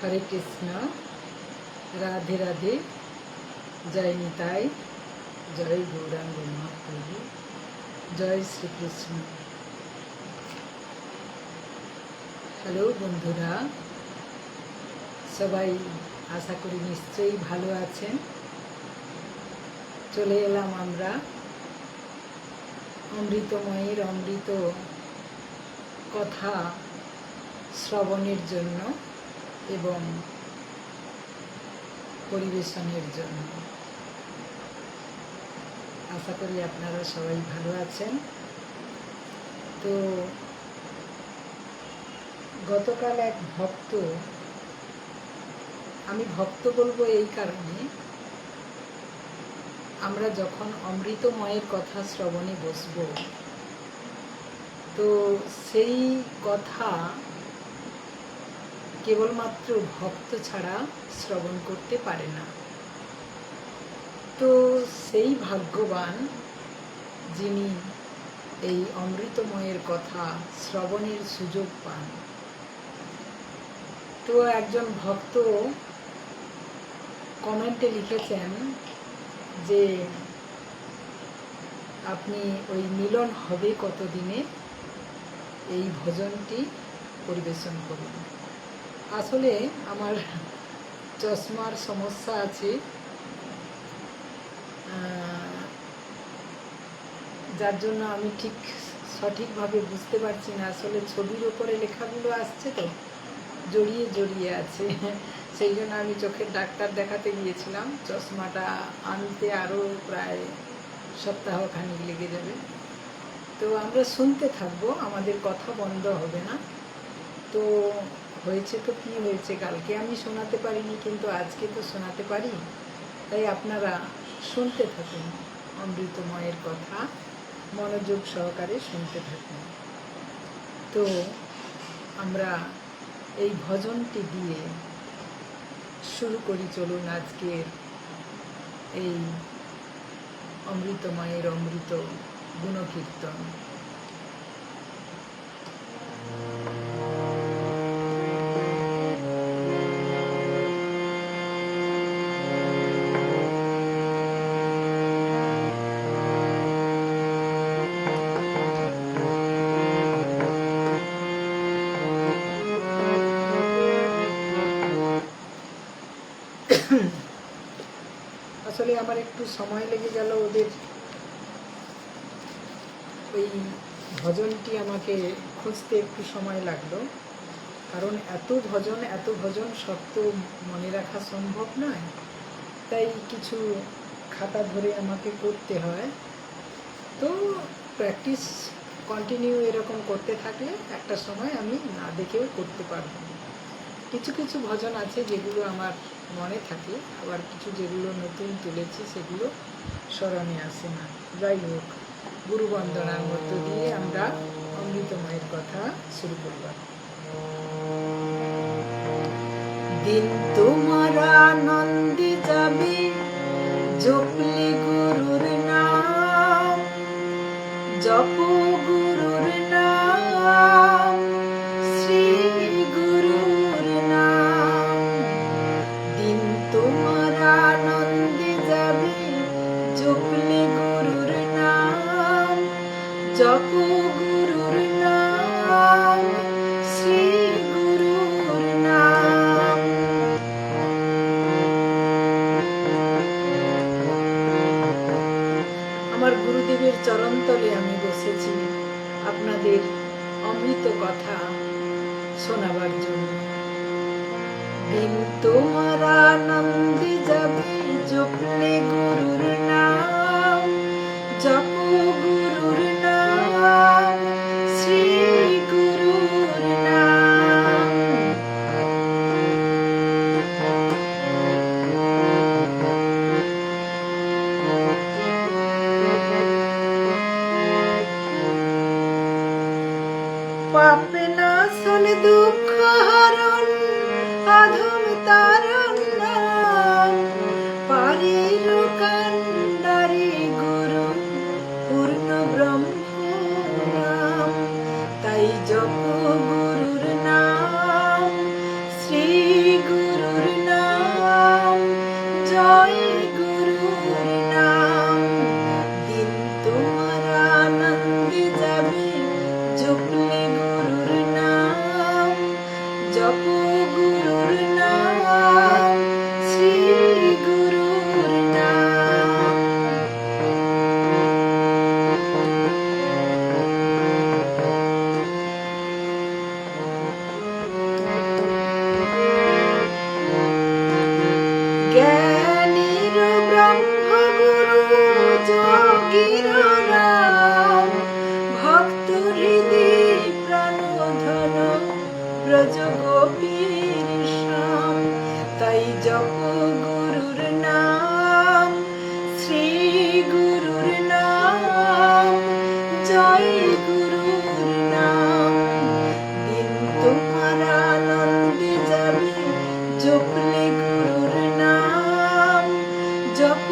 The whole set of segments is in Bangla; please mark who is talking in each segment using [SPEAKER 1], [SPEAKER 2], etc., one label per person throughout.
[SPEAKER 1] হরে কৃষ্ণ, রাধে রাধে, জয় নিতাই, জয় গৌরাঙ্গ মহাপ্রভু, জয় শ্রীকৃষ্ণ। হ্যালো বন্ধুরা, সবাই আশা করি নিশ্চয়ই ভালো আছেন। চলে এলাম আমরা অমৃতময়ীর অমৃত কথা শ্রবণের জন্য এবং পরিবেশনের জন্য। আশা করি আপনারা সবাই ভালো আছেন। তো গতকাল এক ভক্ত, আমি ভক্ত বলবো এই কারণে, আমরা যখন অমৃতময়ের কথা শ্রবণে বসবো, তো সেই কথা কেবলমাত্র ভক্ত ছাড়া শ্রবণ করতে পারে না। তো সেই ভাগ্যবান যিনি এই অমৃতময়ের কথা শ্রবণের সুযোগ পান। তো একজন ভক্ত কমেন্টে লিখেছেন যে আপনি ওই মিলন হবে কতদিনে এই ভজনটি পরিবেশন করুন। আসলে আমার চশমার সমস্যা আছে, যার জন্য আমি ঠিক সঠিকভাবে বুঝতে পারছি না। আসলে ছবির ওপরে লেখাগুলো আসছে তো জড়িয়ে জড়িয়ে আছে, সেই জন্য আমি চোখের ডাক্তার দেখাতে গিয়েছিলাম। চশমাটা আনতে আরও প্রায় সপ্তাহখানিক লেগে যাবে। তো আমরা শুনতে থাকবো, আমাদের কথা বন্ধ হবে না। তো হয়েছে তো কি হয়েছে, কালকে আমি শোনাতে পারিনি, কিন্তু আজকে তো শোনাতে পারি। তাই আপনারা শুনতে থাকুন অমৃতময়ের কথা, মনোযোগ সহকারে শুনতে থাকুন। তো আমরা এই ভজনটি দিয়ে শুরু করি। চলুন আজকের এই অমৃতময়ের অমৃত গুণকীর্তন। আসলে আমার একটু সময় লেগে গেল, ওদের ওই ভজনটি আমাকে খুঁজতে একটু সময় লাগলো, কারণ এত ভজন সব তো মনে রাখা সম্ভব নয়। তাই কিছু খাতা ধরে আমাকে করতে হয়। তো প্র্যাকটিস কন্টিনিউ এরকম করতে থাকলে একটা সময় আমি না দেখেও করতে পারবো। কিছু কিছু ভজন আছে যেগুলো আমার মনে থাকে, আবার কিছু যেগুলো নতুন তুলেছি সেগুলো স্মরণে আসে না। যাই হোক, গুরু বন্দনার মধ্য দিয়ে আমরা অমৃতময়ের কথা শুরু করব। দিন তোমার আনন্দে যাবে জপলে গুরুর নাম, জপ গুরুর নাম, শ্রী গুরুর নাম। দিন তোমার আনন্দে যাবে জপলে গুরুর নাম, জপ গুরুর নাম, শ্রী গুরুর নাম। আমার গুরুদেবের চরণতলে আমি বসেছি আপনাদের অমৃত কথা শোনাবার জন্য। দিন তোমার আনন্দে যাবে জপলে গুরুর নাম, জপ গুরুর নাম, শ্রী গুরুর নাম। পাপ নাশন দুঃখ হরণ অধম তারণ নাম, পারের কান্ডারি গুরু পূর্ণ ব্রহ্ম নাম। তাই জপ গুরুর নাম, শ্রী গুরুর নাম। দিন তোমার আনন্দে যাবে জপলে গুরুর নাম। জপ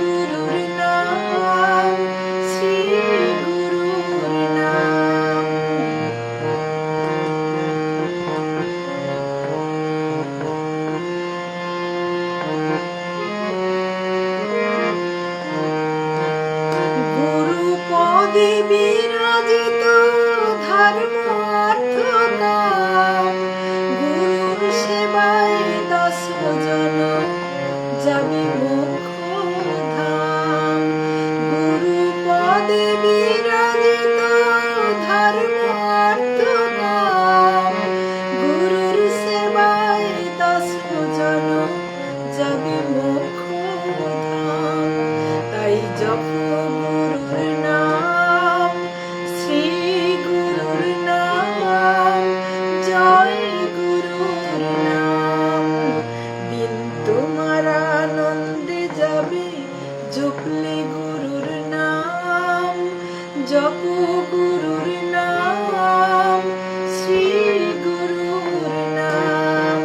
[SPEAKER 1] গুরুর নাম, শ্রী গুরুর নাম। গুরু পদে বিরাজিত ধর্ম অর্থ কাম। গুরুর সেবায় 10 জন যাবে মোক্ষ ধাম। গুরু পদে বিরাজিত ধর্ম অর্থ কাম। গুরুর সেবায় 10 জন যাবে মোক্ষ ধাম। তাই জপ গুরুর নাম, শ্রী গুরুর নাম। জয় গুরুর নাম। দিন তোমার আনন্দে যাবে জপলে গুরুর নাম। জপ গুরুর নাম, শ্রী গুরুর নাম।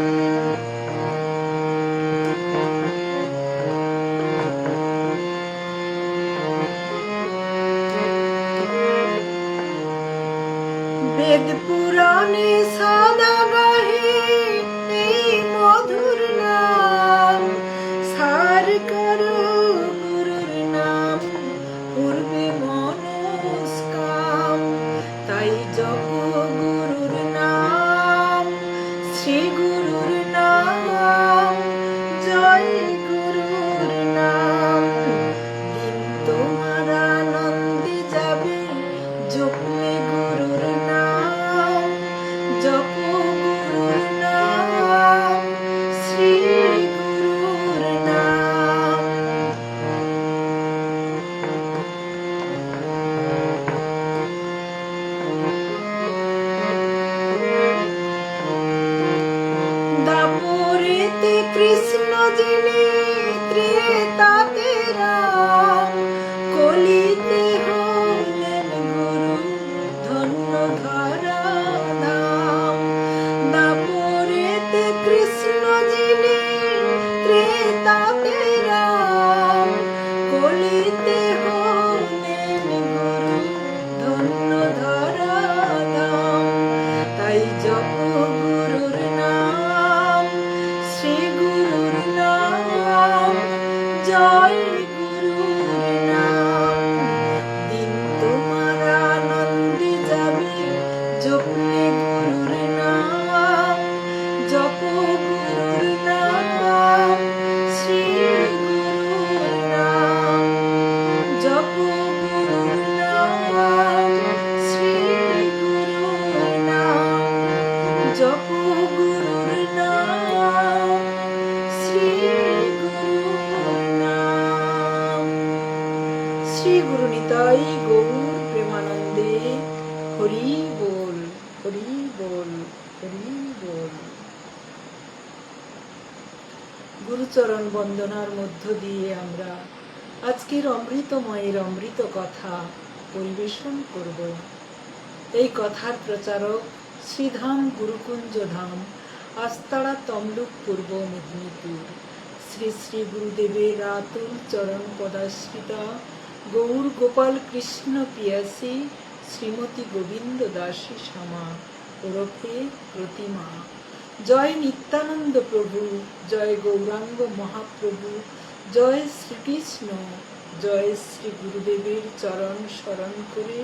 [SPEAKER 1] বেদ পুরাণে সদা গাহে এই মধুর নাম। সার করো গুরুর নাম, পূর্বে মনস্কাম। তাই জপ গুরুর নাম, শ্রী গুরুর নাম। জয় গুরুর নাম। দিন তোমার আনন্দে যাবে জপলে গুরুর নাম। জপ গুরুর নাম, শ্রী গুরুর নাম। দাপরেতে কৃষ্ণ যিনি, ত্রেতাতে রাম। কলিতে হলেন গুরু, ধন্য ধরা ধাম। দাপরেতে কৃষ্ণ যিনি, ত্রেতাতে রাম। কলিতে হলেন গুরু, ধন্য ধরা ধাম। তাই জপ গুরুর নাম, শ্রী গুরুর নাম। জয় গুরুর নাম। দিন তোমার আনন্দে যাবে জপলে গুরুর নাম। জপ গুরুর নাম, শ্রী গুরুর নাম। জপ গুরুর নাম, শ্রী গুরুর নাম। জপ গুরুর নাম, শ্রী গুরুর নাম। শ্রী গুরু নিতাই গৌর প্রেমানন্দে। হরি বল, হরি বল, হরি বল। গুরুচরণ বন্দনার মধ্য দিয়ে আমরা আজকের অমৃতময়ের অমৃত কথা পরিবেশন করব। এই কথার প্রচারক শ্রীধাম গুরুকুঞ্জ ধাম, আস্তারা তমলুক, পূর্ব মেদিনীপুর। শ্রী শ্রী গুরুদেবের রাতুল চরণ পদাশ্রিতা গৌর গোপাল কৃষ্ণ পিয়াসী শ্রীমতী গোবিন্দ দাসী শ্যামা ওরফে প্রতিমা। জয় নিত্যানন্দ প্রভু, জয় গৌরাঙ্গ মহাপ্রভু, জয় শ্রীকৃষ্ণ। জয় শ্রী গুরুদেবের চরণ স্মরণ করে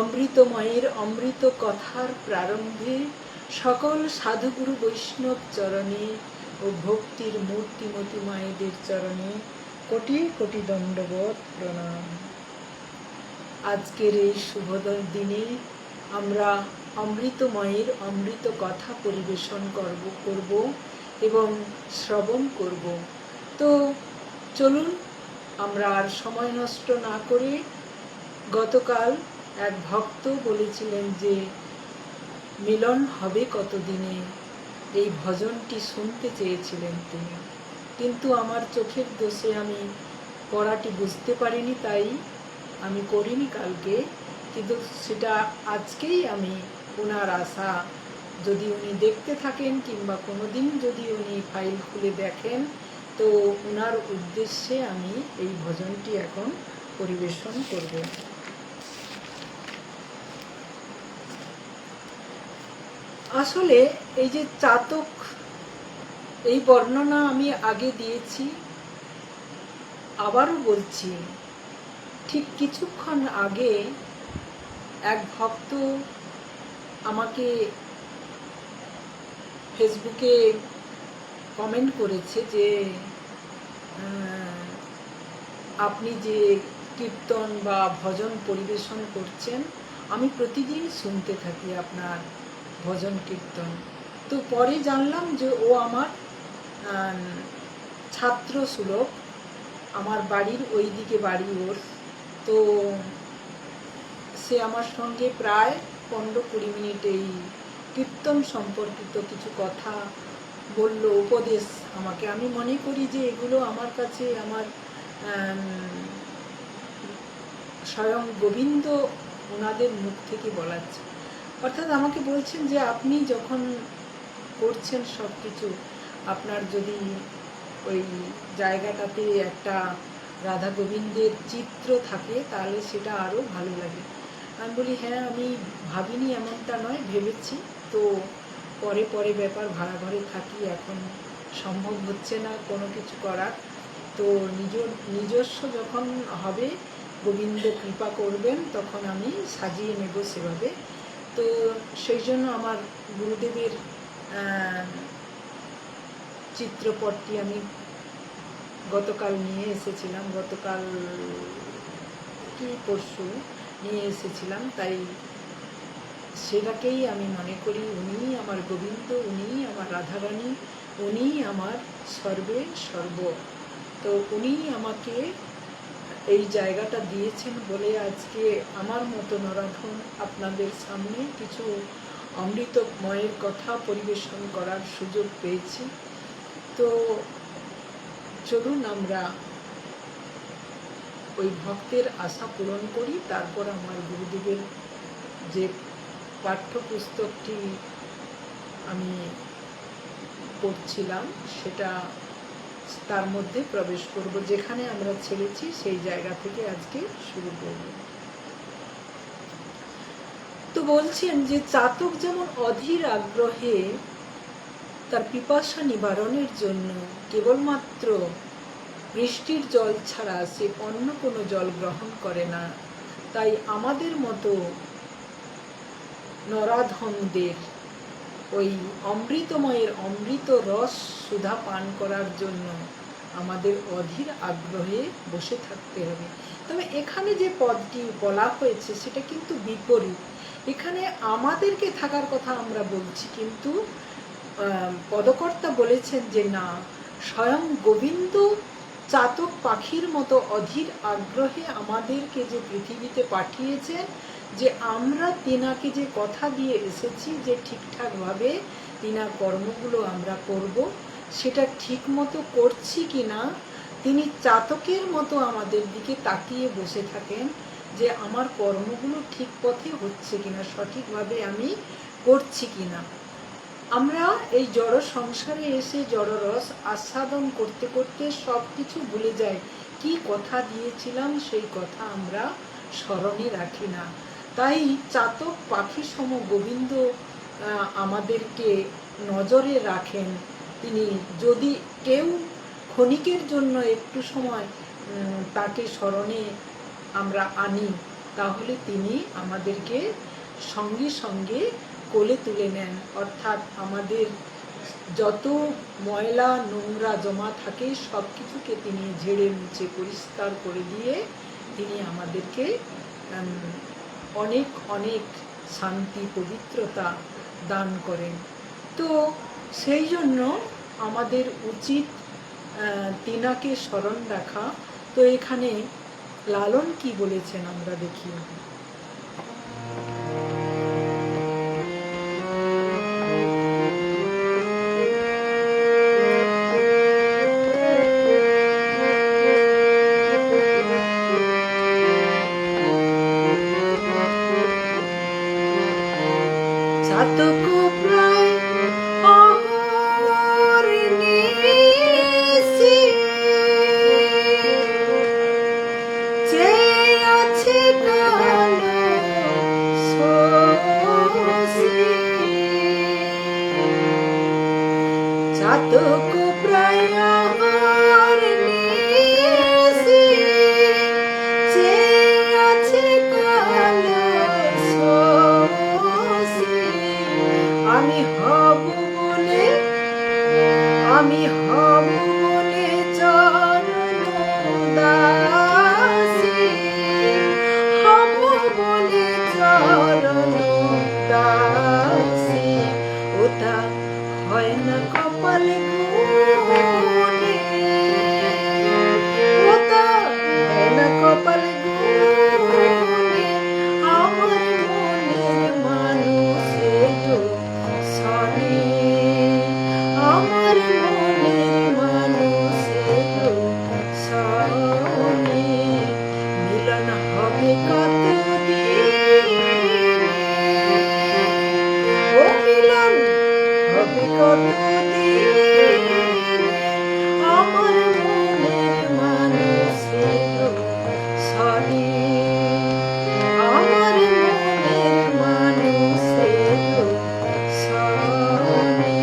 [SPEAKER 1] অমৃতময়ের অমৃত কথার প্রারম্ভে সকল সাধুগুরু বৈষ্ণব চরণে ও ভক্তির মূর্তিমতী মায়েদের চরণে কোটি কোটি দণ্ডবত প্রণাম। আজকের এই শুভদর দিনে আমরা অমৃতময়ের অমৃত কথা পরিবেশন করব এবং শ্রবণ করব। তো চলুন আমরা আর সময় নষ্ট না করে, গতকাল এক ভক্ত বলেছিলেন যে মিলন হবে কতদিনে, এই ভজনটি শুনতে চেয়েছিলেন তিনি, কিন্তু আমার চোখের দোষে আমি পড়াটি বুঝতে পারিনি, তাই আমি করিনি কালকে। কিন্তু সেটা আজকেই আমি ওনার আশা, যদি উনি দেখতে থাকেন কিংবা কোনো দিন যদি উনি ফাইল খুলে দেখেন, তো ওনার উদ্দেশ্যে আমি এই ভজনটি এখন পরিবেশন করব। আসলে এই যে চাতক, এই বর্ণনা আমি আগে দিয়েছি, আবারও বলছি। ঠিক কিছুক্ষণ আগে এক ভক্ত আমাকে ফেসবুকে কমেন্ট করেছে যে আপনি যে কীর্তন বা ভজন পরিবেশন করছেন, আমি প্রতিদিন শুনতে থাকি আপনার ভজন কীর্তন। তো পরে জানলাম যে ও আমার ছাত্র সুলভ, আমার বাড়ির ওই দিকে বাড়ি ওর। তো সে আমার সঙ্গে প্রায় 15-20 মিনিট এই কীর্তন সম্পর্কিত কিছু কথা বলল, উপদেশ আমাকে। আমি মনে করি যে এগুলো আমার কাছে আমার স্বয়ং গোবিন্দ ওনাদের মুখ থেকে বলাচ্ছে। অর্থাৎ আমাকে বলছেন যে আপনি যখন করছেন সব কিছু, আপনার যদি ওই জায়গাটাতে একটা রাধা গোবিন্দের চিত্র থাকে তাহলে সেটা আরও ভালো লাগে। আমি বলি হ্যাঁ, আমি ভাবিনি এমনটা নয়, ভেবেছি। তো পরে পরে ব্যাপার, ভাড়া ঘরে থাকি, এখন সম্ভব হচ্ছে না কোনো কিছু করার। তো নিজস্ব যখন হবে, গোবিন্দ কৃপা করবেন, তখন আমি সাজিয়ে নেব সেভাবে। তো সেই জন্য আমার গুরুদেবের চিত্রপটটি আমি গতকাল নিয়ে এসেছিলাম, গতকাল কি পরশু নিয়ে এসেছিলাম। তাই সেটাকেই আমি মনে করি উনিই আমার গোবিন্দ, উনিই আমার রাধারানী, উনিই আমার সর্বে সর্ব। তো উনিই আমাকে এই জায়গাটা দিয়েছেন বলে আজকে আমার মতো নরাধম আপনাদের সামনে কিছু অমৃতময়ের কথা পরিবেশন করার সুযোগ পেয়েছি। তো চলুন আমরা ওই ভক্তের আশা পূরণ করি। তারপর আমার গুরুদেবের যে পাঠ্যপুস্তকটি আমি পড়ছিলাম সেটা, তার মধ্যে প্রবেশ করব। যেখানে আমরা ছেড়েছি সেই জায়গা থেকে আজকে শুরু করব। তো বলছেন যে চাতক যেমন অধীর আগ্রহে তার পিপাসা নিবারণের জন্য কেবলমাত্র বৃষ্টির জল ছাড়া সে অন্য কোনো জল গ্রহণ করে না, তাই আমাদের মতো নরাধমদের ওই অমৃতময়ের অমৃত রস সুধা পান করার জন্য আমাদের অধীর আগ্রহে বসে থাকতে হবে। তবে এখানে যে পদটি বলা হয়েছে সেটা কিন্তু বিপরীত। এখানে আমাদেরকে থাকার কথা আমরা বলছি, কিন্তু পদকর্তা বলেছেন যে না, স্বয়ং গোবিন্দ চাতক পাখির মতো অধীর আগ্রহে আমাদেরকে যে পৃথিবীতে পাঠিয়েছেন, যে আমরা তিনাকে যে কথা দিয়ে এসেছি যে ঠিকঠাকভাবে তিনার কর্মগুলো আমরা করব, সেটা ঠিক মতো করছি কি না, তিনি চাতকের মতো আমাদের দিকে তাকিয়ে বসে থাকেন যে আমার কর্মগুলো ঠিক পথে হচ্ছে কিনা, সঠিকভাবে আমি করছি কিনা। আমরা এই জড় সংসারে এসে জড়রস আস্বাদন করতে করতে সব কিছু ভুলে যাই। কি কথা দিয়েছিলাম সেই কথা আমরা স্মরণে রাখি না। তাই চাতক পাখি সম গোবিন্দ আমাদেরকে নজরে রাখেন। তিনি যদি কেউ ক্ষণিকের জন্য একটু সময় তাকে স্মরণে আমরা আনি, তাহলে তিনি আমাদেরকে সঙ্গে সঙ্গে কোলে তুলে নেন। অর্থাৎ আমাদের যত ময়লা নোংরা জমা থাকে সব কিছুকে তিনি ঝেড়ে মুছে পরিষ্কার করে দিয়ে তিনি আমাদেরকে অনেক অনেক শান্তি পবিত্রতা দান করেন। তো সেই জন্য আমাদের উচিত তিনাকে স্মরণ রাখা। তো এখানে লালন কি বলেছেন আমরা দেখি। চাতক প্রায় অহর্নিশি চেয়ে আছে কালো শশী। চাতক প্রায় অহর্নিশি চেয়ে আছে কালো শশী। আমি হব বলে চরণ দাসী, হব বলে চরণ দাসী। ওটা হয় না কপালে গুনে, ওটা হয় না কপালে গুনে। আমার মনের মানুষের সনে, আমার মনের মানুষের সনে। মিলন হবে কতদিনে, ও মিলন হবে কতদিনে। আমার মনের মানুষের সনে, আমার মনের মানুষের সনে।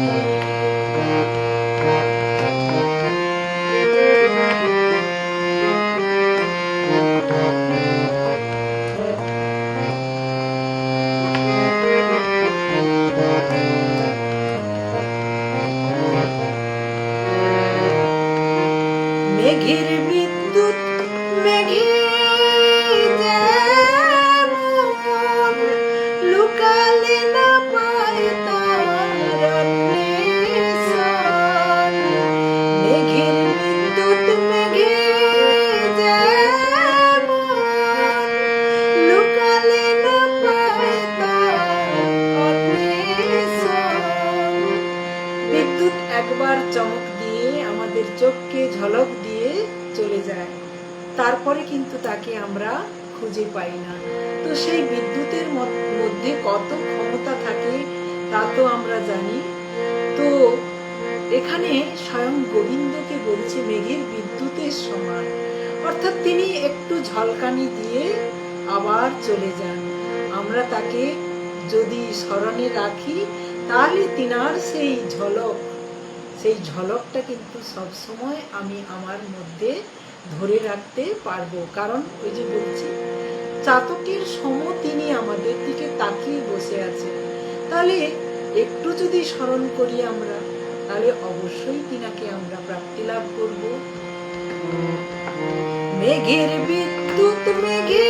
[SPEAKER 1] মেঘের বিদ্যুৎ মেঘে যেমন লুকালে না পায় তার অন্বেষণ। মেঘের বিদ্যুৎ মেঘে যেমন লুকালে না পায় তার অন্বেষণ। বিদ্যুৎ একবার চমক দিয়ে আমাদের চোখকে ঝলক দিয়ে চলে যায়, তারপরে কিন্তু তাকে আমরা খুঁজে পাই না। তো সেই বিদ্যুতের মধ্যে কত ক্ষমতা থাকে তা তো আমরা জানি। তো এখানে স্বয়ং গোবিন্দকে বলছে মেঘের বিদ্যুতের সমান, অর্থাৎ তিনি একটু ঝলকানি দিয়ে আবার চলে যান। আমরা তাকে যদি স্মরণে রাখি তাহলে তিনার সেই ঝলকটা কিন্তু সব সময় আমি আমার মধ্যে ধরে রাখতে পারবো। কারণ ওই যে বলছি, চাতকের সম তিনি আমাদের দিকে তাকিয়ে বসে আছেন। তাহলে একটু যদি স্মরণ করি আমরা, তাহলে অবশ্যই তিনাকে আমরা প্রাপ্তি লাভ করব। মেঘের বিদ্যুৎ মেঘে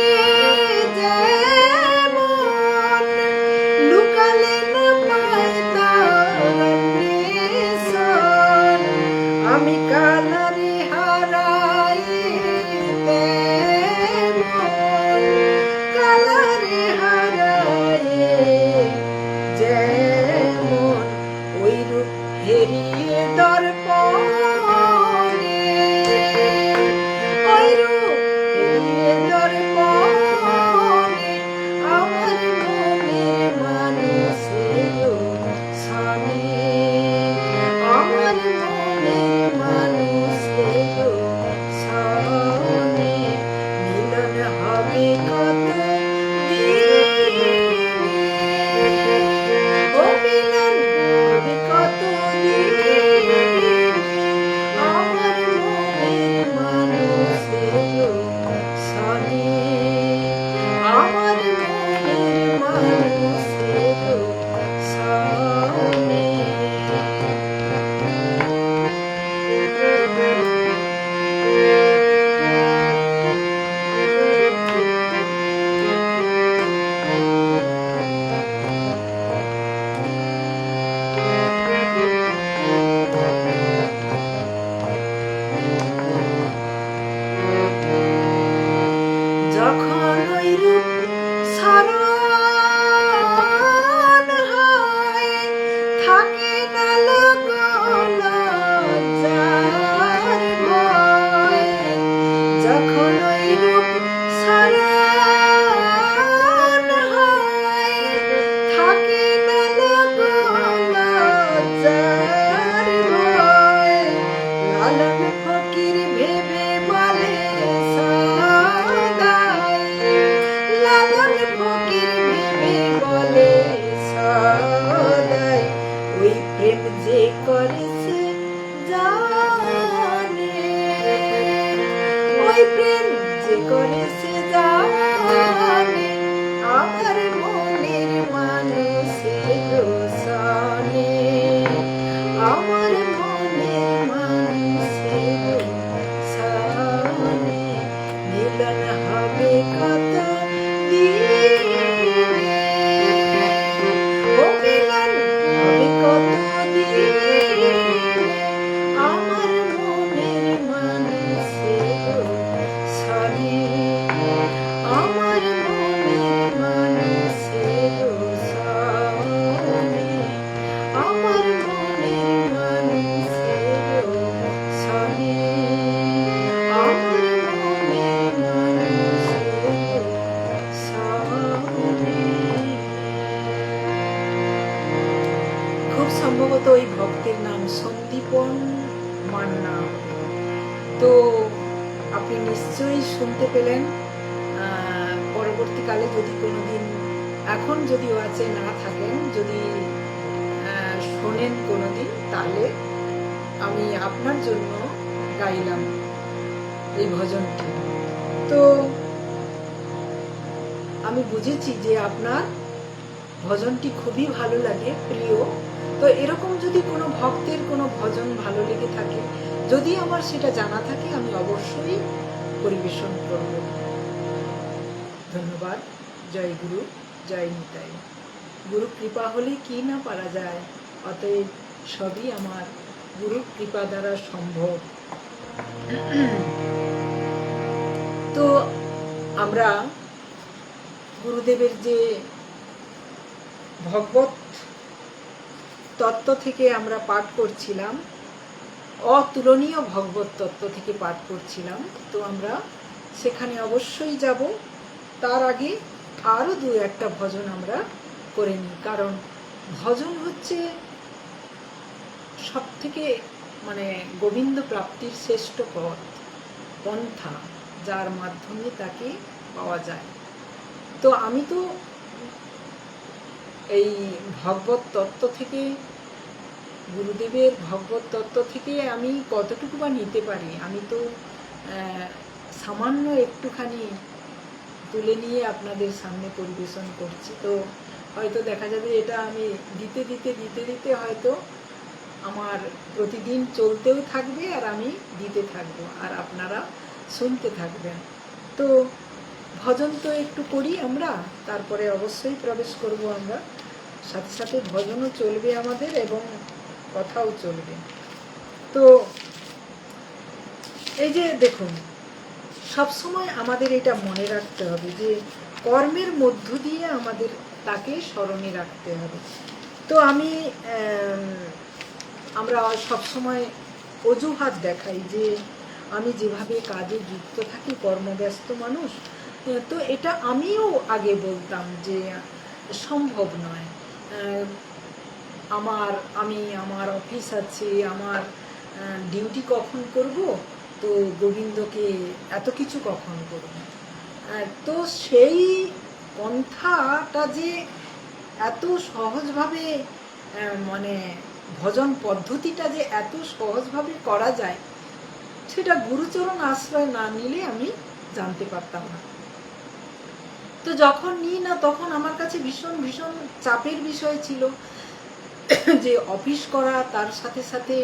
[SPEAKER 1] যেমন লুকালে না পায় তার অন্বেষণ। আমি কালারে হারাই তেমন, কালারে হারাই যেমন ওই রূপ হেরিয়ে দর্পণে, ওই রূপ হেরিয়ে দর্পণে আমার মনের মানুষের সনে, আমার মনের মানুষের সনে মিলন হবে কত দিনে, ও মিলন হবে কত দিনে, আমার মনের মানুষের সনে, আমার মনের মানুষের সনে, আমার মনের মানুষের সনে, আমার মনের মানুষের সনে। খুব সম্ভবত ওই ভক্তের নাম সন্দীপন মান্না। তো আপনি নিশ্চয়ই শুনতে পেলেন। পরবর্তীকালে যদি কোনোদিন, এখন যদিও আছে, না থাকেন, যদি শোনেন কোনোদিন, তাহলে আমি আপনার জন্য গাইলাম এই ভজনটি। তো আমি বুঝেছি যে আপনার ভজনটি খুবই ভালো লাগে, প্রিয়। তো এরকম যদি কোনো ভক্তের কোনো ভজন ভালো লেগে থাকে, যদি আমার সেটা জানা থাকে, আমি অবশ্যই পরিবেশন করব। ধন্যবাদ। জয় গুরু, জয় নিতাই। গুরু কৃপা হলে কি না পারা যায়, অতএব সবই আমার গুরু কৃপা দ্বারা সম্ভব। তো আমরা গুরুদেবের যে ভগবত তত্ত্ব থেকে আমরা পাঠ করছিলাম, অতুলনীয় ভগবত তত্ত্ব থেকে পাঠ করছিলাম, তো আমরা সেখানে অবশ্যই যাব। তার আগে আরো দু একটা ভজন আমরা করে নিই, কারণ ভজন হচ্ছে সব থেকে গোবিন্দ প্রাপ্তির শ্রেষ্ঠ পথ, পন্থা, যার মাধ্যমে তাকে পাওয়া যায়। তো আমি তো এই ভগবত তত্ত্ব থেকে, গুরুদেবের ভগবত তত্ত্ব থেকে আমি কতটুকু বা নিতে পারি, আমি তো সামান্য একটুখানি তুলে নিয়ে আপনাদের সামনে পরিবেশন করছি। তো হয়তো দেখা যাবে এটা আমি দিতে দিতে দিতে দিতে হয়তো আমার প্রতিদিন চলতেও থাকবে, আর আমি দিতে থাকবো, আর আপনারা শুনতে থাকবেন। তো ভজন তো একটু করি আমরা, তারপরে অবশ্যই প্রবেশ করব আমরা। সাথে সাথে ভজনও চলবে আমাদের এবং কথাও চলবে। তো এই যে দেখুন, সবসময় আমাদের এটা মনে রাখতে হবে যে কর্মের মধ্য দিয়ে আমাদের তাকে স্মরণে রাখতে হবে। তো আমরা সবসময় অজুহাত দেখাই যে আমি যেভাবে কাজে যুক্ত থাকি, কর্মব্যস্ত মানুষ, তো এটা আমিও আগে বলতাম যে সম্ভব নয়, আমার অফিস আছে, আমার ডিউটি কখন করব, তো গোবিন্দকে এত কিছু কখন করব। তো সেই পন্থাটা যে এত সহজভাবে, ভজন পদ্ধতিটা যে এত সহজভাবে করা যায়, সেটা গুরুচরণ আশ্রয় না নিলে আমি জানতে পারতাম না। তো যখন নিই না, তখন আমার কাছে ভীষণ ভীষণ চাপের বিষয় ছিল যে অফিস করা, তার সাথে সাথে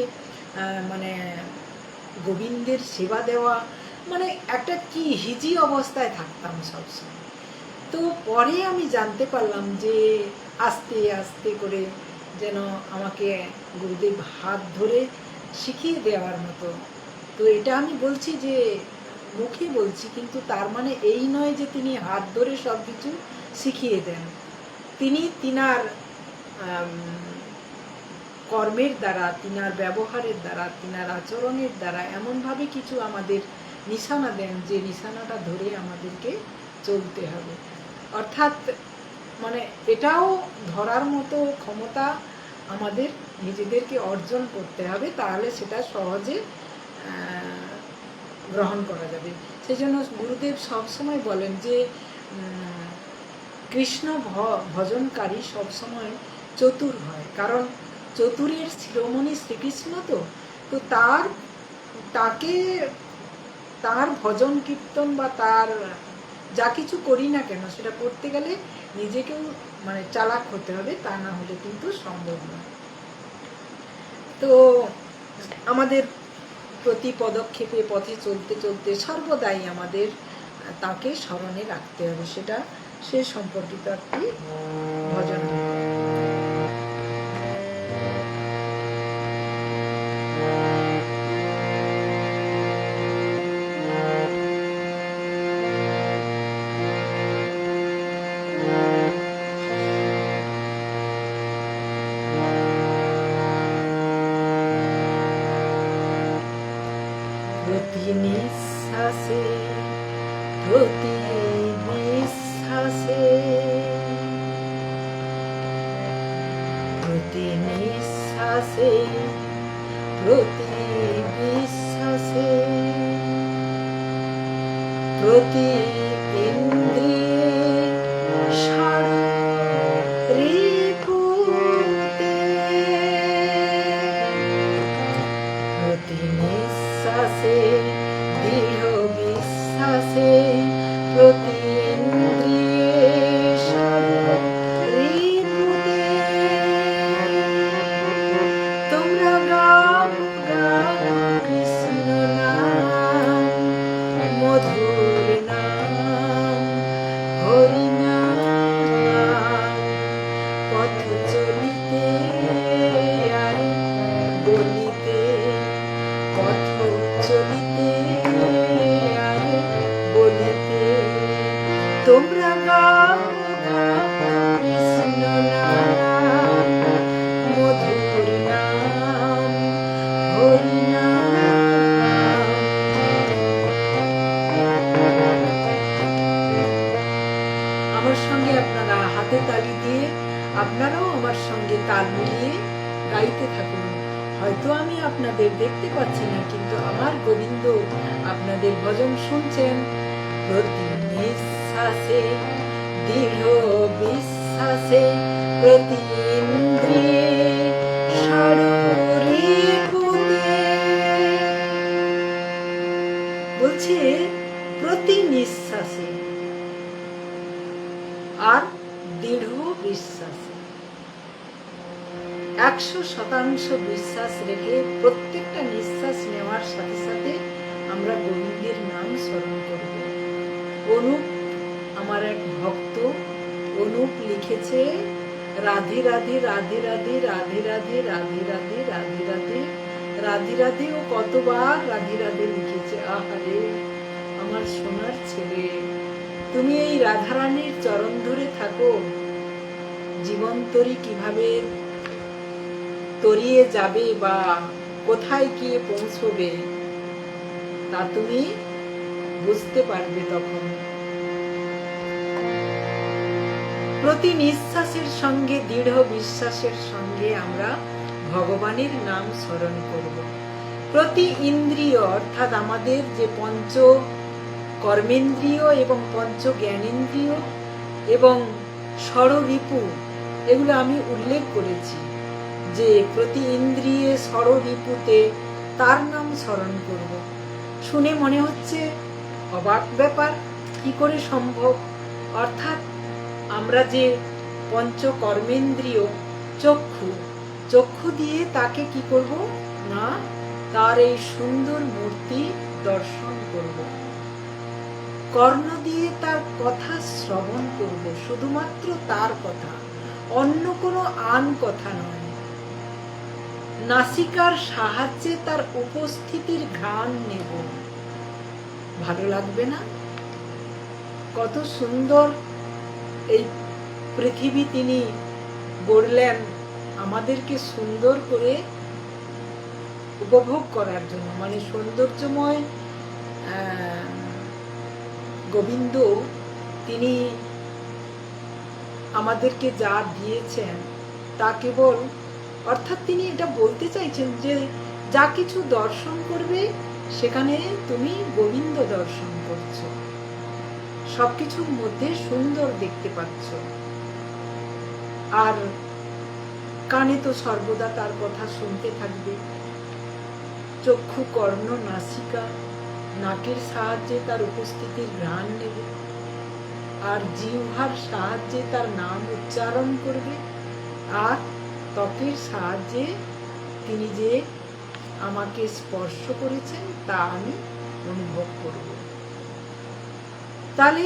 [SPEAKER 1] গোবিন্দের সেবা দেওয়া, একটা কি হিজি অবস্থায় থাকতাম সবসময়। তো পরে আমি জানতে পারলাম যে আস্তে আস্তে করে যেন আমাকে গুরুদেব হাত ধরে শিখিয়ে দেওয়ার মতো। তো এটা আমি বলছি যে মুখে বলছি, কিন্তু তার মানে এই নয় যে তিনি হাত ধরে সব কিছু শিখিয়ে দেন। তিনি তিনার কর্মের দ্বারা, তিনার ব্যবহারের দ্বারা, তিনার আচরণের দ্বারা এমনভাবে কিছু আমাদের নিশানা দেন যে নিশানাটা ধরে আমাদেরকে চলতে হবে। অর্থাৎ এটাও ধরার মতো ক্ষমতা আমাদের নিজেদেরকে অর্জন করতে হবে, তাহলে সেটা সহজে গ্রহণ করা যাবে। সেই জন্য গুরুদেব সবসময় বলেন যে কৃষ্ণ ভজনকারী সবসময় চতুর হয়, কারণ চতুরের শিরোমণি শ্রীকৃষ্ণ। তো তার ভজন কীর্তন বা তার যা কিছু করি না কেন, সেটা করতে গেলে নিজেকেও মানে চালাক হতে হবে, তা না হলে কিন্তু সম্ভব না। তো আমাদের প্রতি পদক্ষেপে পথে চলতে চলতে সর্বদাই আমাদের তাকে স্মরণে রাখতে হবে, সেটা সে সম্পর্কিত একটি ভজন। প্রতি নিঃশ্বাসে প্রতি বিশ্বাসে প্রতি নিঃশ্বাসে প্রতি বিশ্বাসে প্রতি ইন্দ্রিয়ে রিপুতে প্রতি নিঃশ্বাসে দৃঢ় বিশ্বাসে প্রতি ইন্দ্রিয়ে রিপুতে তোমরা গাও গাও কৃষ্ণ নাম, মধুর নাম, হরি নাম, পথ চলিতে আর বলিতে, পথ চলিতে আর বলিতে তোমরা গাও গাও কৃষ্ণ নাম, মধুর নাম, হরি নাম। আমার সঙ্গে আপনারা হাতে তালি দিয়ে আপনারাও আমার সঙ্গে তাল মিলিয়ে গাইতে থাকুন। হয়তো আমি আপনাদের দেখতে পাচ্ছি না, কিন্তু আমার গোবিন্দ আপনাদের ভজন শুনছেন। প্রতি নিঃশ্বাসে দৃঢ় বিশ্বাসে প্রতি ইন্দ্রিয়ে ষড়রিপুতে। বলছে প্রতি নিঃশ্বাসে আর দৃঢ় বিশ্বাসে, 100% বিশ্বাস রেখে প্রত্যেকটা নিঃশ্বাস নেওয়ার সাথে সাথে আমরা গোবিন্দের নাম স্মরণ করব। অনুপ আমার এক ভক্ত, অনুপ লিখেছে রাধে রাধে রাধে রাধে রাধে রাধে রাধে রাধে রাধে রাধে রাধে রাধে। ও কতবার রাধে রাধে লিখেছে। আহারে আমার সোনার ছেলে, তুমি এই রাধারানীর চরণ ধরে থাকো। জীবন তরি কিভাবে তরিয়ে যাবে বা কোথায় গিয়ে পৌঁছবে তা তুমি বুঝতে পারবে তখন। প্রতি নিঃশ্বাসের সঙ্গে দৃঢ় বিশ্বাসের সঙ্গে আমরা ভগবানের নাম স্মরণ করব। প্রতি ইন্দ্রিয় অর্থাৎ আমাদের যে পঞ্চ কর্মেন্দ্রিয় এবং পঞ্চ জ্ঞানেন্দ্রিয় এবং ষড়রিপু, এগুলো আমি উল্লেখ করেছি যে প্রতি ইন্দ্রিয়ে ষড়রিপুতে তার নাম স্মরণ করব। শুনে মনে হচ্ছে অবাক ব্যাপার, কি করে সম্ভব? অর্থাৎ আমরা যে পঞ্চ কর্মেন্দ্রিয় চক্ষু, চক্ষু দিয়ে তাকে কি করব না, তার এই সুন্দর মূর্তি দর্শন করব। কর্ণ দিয়ে তার কথা শ্রবণ করব, শুধুমাত্র তার কথা, অন্য কোনো আন কথা নয়। নাসিকার সাহায্যে তার উপস্থিতির ঘ্রাণ নেব। ভালো লাগবে না? কত সুন্দর এই পৃথিবী তিনি গড়লেন আমাদেরকে সুন্দর করে উপভোগ করার জন্য, মানে সৌন্দর্যময় গোবিন্দ তিনি আমাদেরকে যা দিয়েছেন তা কেবল, অর্থাৎ তিনি এটা বলতে চাইছেন যে যা কিছু দর্শন করবে সেখানে তুমি গোবিন্দ দর্শন করছো, সবকিছুর মধ্যে সুন্দর দেখতে পাচ্ছ। আর কানে তো সর্বদা তার কথা শুনতে থাকবে। চক্ষু, কর্ণ, নাসিকা, নাকের সাহায্যে তার উপস্থিতির ঘ্রাণ নেবে। আর জিহ্বার সাহায্যে তার নাম উচ্চারণ করবে, আর ত্বকের সাহায্যে তিনি যে আমাকে স্পর্শ করেছেন তা আমি অনুভব করব। তাহলে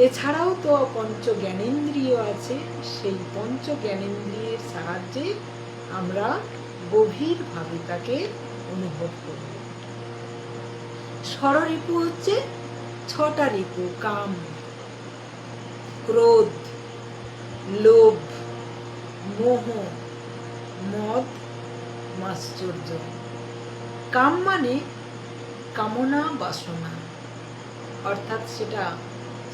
[SPEAKER 1] এছাড়াও তো পঞ্চ জ্ঞানেন্দ্রিয় আছে, সেই পঞ্চ জ্ঞানেন্দ্রিয়ের সাহায্যে আমরা গভীরভাবে তাকে অনুভব করব। ষড়রিপু হচ্ছে 6টা রিপু: কাম, ক্রোধ, লোভ, মোহ, মদ, মাশ্চর্য। কাম মানে কামনা, বাসনা, অর্থাৎ সেটা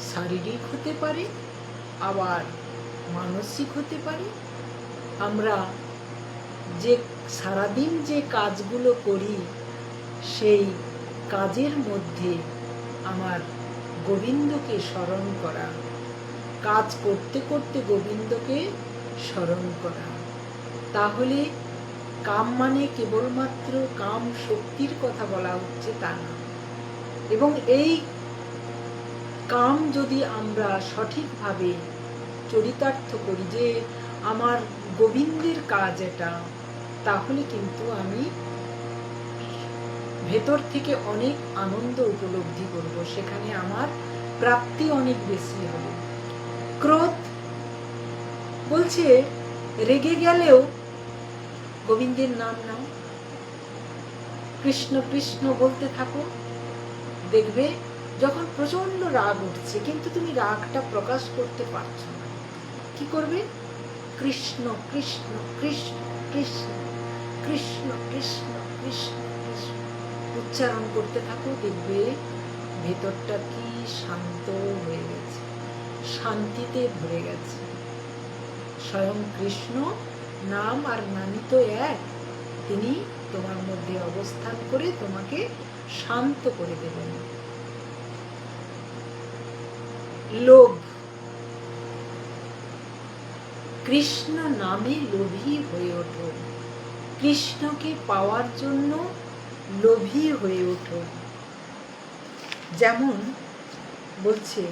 [SPEAKER 1] শারীরিক হতে পারে, আবার মানসিক হতে পারে। আমরা যে সারাদিন যে কাজগুলো করি সেই কাজের মধ্যে আমার গোবিন্দকে স্মরণ করা, কাজ করতে করতে গোবিন্দকে স্মরণ করা। তাহলে কাম মানে কেবলমাত্র কাম শক্তির কথা বলা হচ্ছে তা না। এবং এই কাম যদি আমরা সঠিকভাবে চরিতার্থ করি যে আমার গোবিন্দের কাজ এটা, তাহলে কিন্তু আমি ভেতর থেকে অনেক আনন্দ উপলব্ধি করব, সেখানে আমার প্রাপ্তি অনেক বেশি হবে। ক্রোধ বলছে রেগে গেলেও গোবিন্দের নাম নাও, কৃষ্ণ কৃষ্ণ বলতে থাকো। দেখবে যখন প্রচন্ড রাগ উঠছে কিন্তু তুমি রাগটা প্রকাশ করতে পারছো না, কি করবে? কৃষ্ণ কৃষ্ণ কৃষ্ণ কৃষ্ণ কৃষ্ণ কৃষ্ণ কৃষ্ণ কৃষ্ণ উচ্চারণ করতে থাকো। দেখবে ভেতরটা কি শান্ত হয়ে গেছে, শান্তিতে ভরে গেছে। স্বয়ং কৃষ্ণ নাম আর নামই তো এক, তিনি তোমার মধ্যে অবস্থান করে তোমাকে শান্ত করে দেবেন। লোভ, কৃষ্ণ নামে লোভী হয়ে ওঠো, কৃষ্ণকে পাওয়ার জন্য লোভী হয়ে ওঠো। যেমন বলছে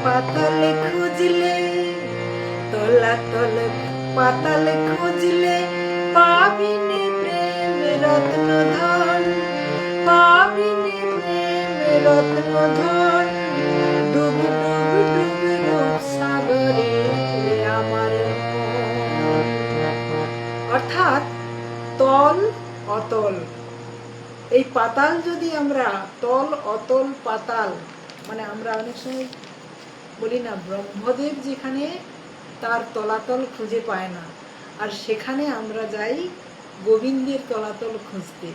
[SPEAKER 1] পাতালে খুঁজলে, তলাতলে পাতালে খুঁজলে পাবিনি প্রেম রত্ন ধন, পাবিনি প্রেম রত্ন ধন। ডুব ডুব ডুব রূপ সাগরে আমার মন। অর্থাৎ তল অতল, এই পাতাল যদি আমরা তল অতল পাতাল, মানে আমরা অনেক সময় বলি না ব্রহ্মদেব যেখানে তার তলাতল খুঁজে পায় না, আর সেখানে আমরা যাই গোবিন্দের তলাতল খুঁজতে।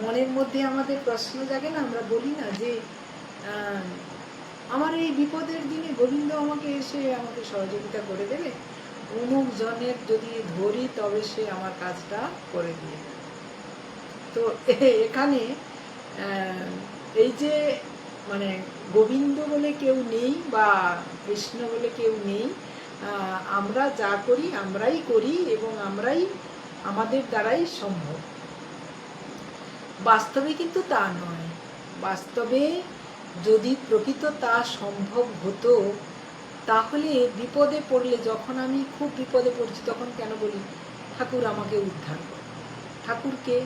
[SPEAKER 1] মনের মধ্যে আমাদের প্রশ্ন জাগে না, আমরা বলি না যে আমার এই বিপদের দিনে গোবিন্দ আমাকে এসে আমাকে সহযোগিতা করে দেবে, অমুক জনের যদি ধরি তবে সে আমার কাজটা করে দিয়ে। তো এখানে এই যে মানে গোবিন্দ বলে কেউ নেই বা কৃষ্ণ বলে কেউ নেই, আমরা যা করি আমরাই করি এবং আমরাই আমাদের দ্বারাই সম্ভব। বাস্তবে কিন্তু তা নয়। বাস্তবে যদি প্রকৃত তা সম্ভব হতো তাহলে বিপদে পড়লে, যখন আমি খুব বিপদে পড়ছি তখন কেন বলি ঠাকুর আমাকে উদ্ধার করো। ঠাকুরকে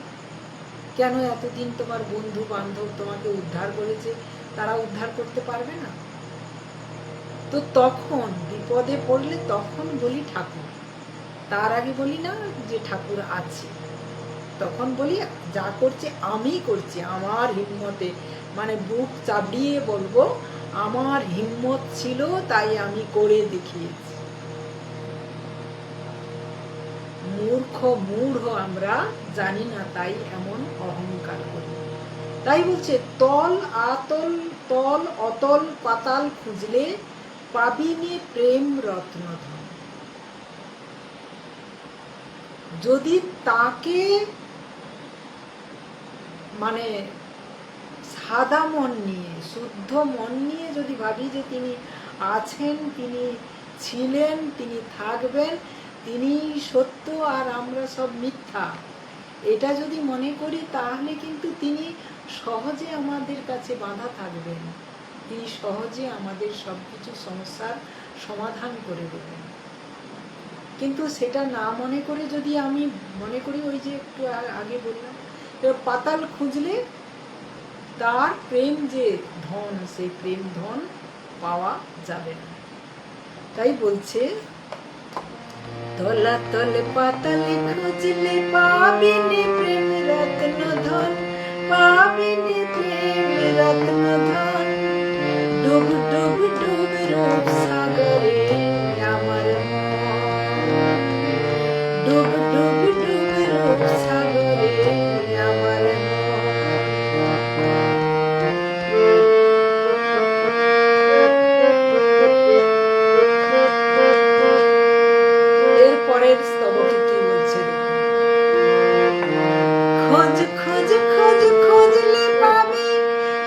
[SPEAKER 1] কেন এতদিন তোমার বন্ধু বান্ধব তোমাকে উদ্ধার করেছে, তারা উদ্ধার করতে পারবে না? তো তখন বিপদে পড়লে তখন বলি ঠাকুর, তার আগে বলি না যে ঠাকুর আছে। তখন বলি যা করছে আমি করছি আমার হিম্মতে, মানে বুক চাপড়িয়ে বলবো আমার হিম্মত ছিল তাই আমি করে দেখিয়েছি। মূঢ় আমরা জানি না তাই এমন অহংকার করি। তাই বলছে তল আতল তল অতল পাতাল খুঁজলে পাবিনে প্রেম রত্নধন। যদি তাকে মানে সাদা মন নিয়ে, শুদ্ধ মন নিয়ে যদি ভাবি যে তিনি আছেন, তিনি ছিলেন, তিনি থাকবেন, তিনি সত্য আর আমরা সব মিথ্যা, এটা যদি মনে করি, তাহলে কিন্তু তিনি সহজে আমাদের কাছে বাঁধা থাকবেন, তিনি সহজে আমাদের সব কিছু সমস্যার সমাধান করে দেবেন। কিন্তু সেটা না মনে করে যদি আমি মনে করি, ওই যে একটু আগে বললাম, পাতাল খুঁজলে তার প্রেম যে ধন, সেই প্রেম ধন পাওয়া যাবে না। তাই বলছে, তলাতলে পাতালে খুঁজলে পাবিনে প্রেম রত্ন ধন, পাবিনে প্রেম রত্ন ধন। ডুব ডুব ডুব রূপ সাগরে আমার মন, ডুব ডুব ডুব রূপ সাগরে আমার পরের স্তবকে কি বলছে দেখুন। খোঁজ খোঁজ খোঁজ খুঁজলে পাবি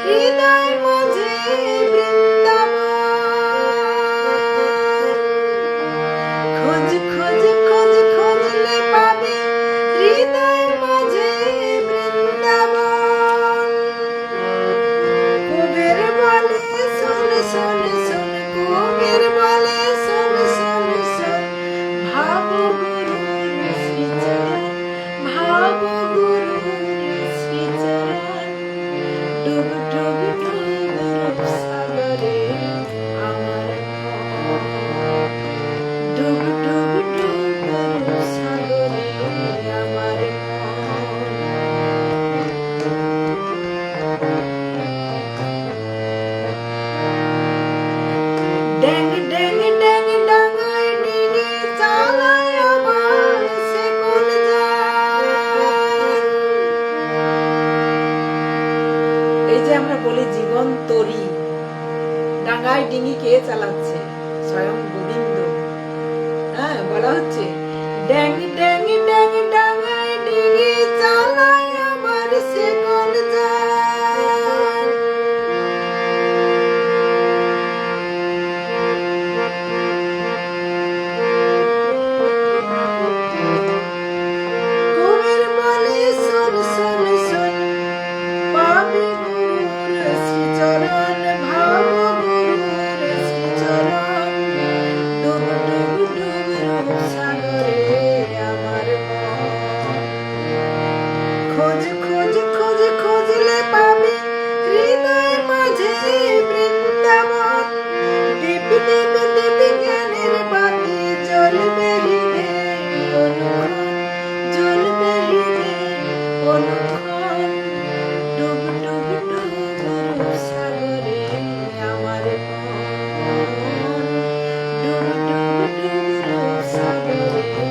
[SPEAKER 1] হৃদয় মাঝে বৃন্দাবন। খোঁজ খোঁজ খোঁজ খুঁজলে পাবি হৃদয় মাঝে বৃন্দাবন। কবির বলে শোন শোন শোন, কবির বলে শোন শোন শোন, ভাব গুরুর শ্রীচরণ, ভাব গুরুর শ্রীচরণ। ডুব ডুব ডুব রূপ সাগরে আমার মন, ডুব ডুব ডুব রূপ সাগরে আমার মন। ড্যাং ড্যাং ড্যাং ডাঙায় ডিঙি চালায় আবার সে কোন জান। এই যে আমরা বলি জীবন তরী, ডাঙায় ডিঙি কে চালাচ্ছে? স্বয়ং গোবিন্দ। হ্যাঁ, বলা হচ্ছে, ড্যাং ড্যাং ড্যাং ডাঙায় ডিঙি চালায় আবার সে কোন জান। কবির বলে শোন শোন শোন, পাবি গুরুর শ্রীচরণ, ভাব গুরুর শ্রীচরণ। ডুব ডুব ডুব রূপ সাগরে আমার মন। খোঁজ খোঁজ খোঁজ খুঁজলে পাবি হৃদয় মাঝে বৃন্দাবন। দীপ দীপ দীপ জ্ঞানের বাতি জ্বলবে হৃদে অনুক্ষণ, জ্বলবে হৃদে অনুক্ষণ। ডুব ডুব ডুব রূপ সাগরে আমার মন, ডুব ডুব ডুব রূপ সাগরে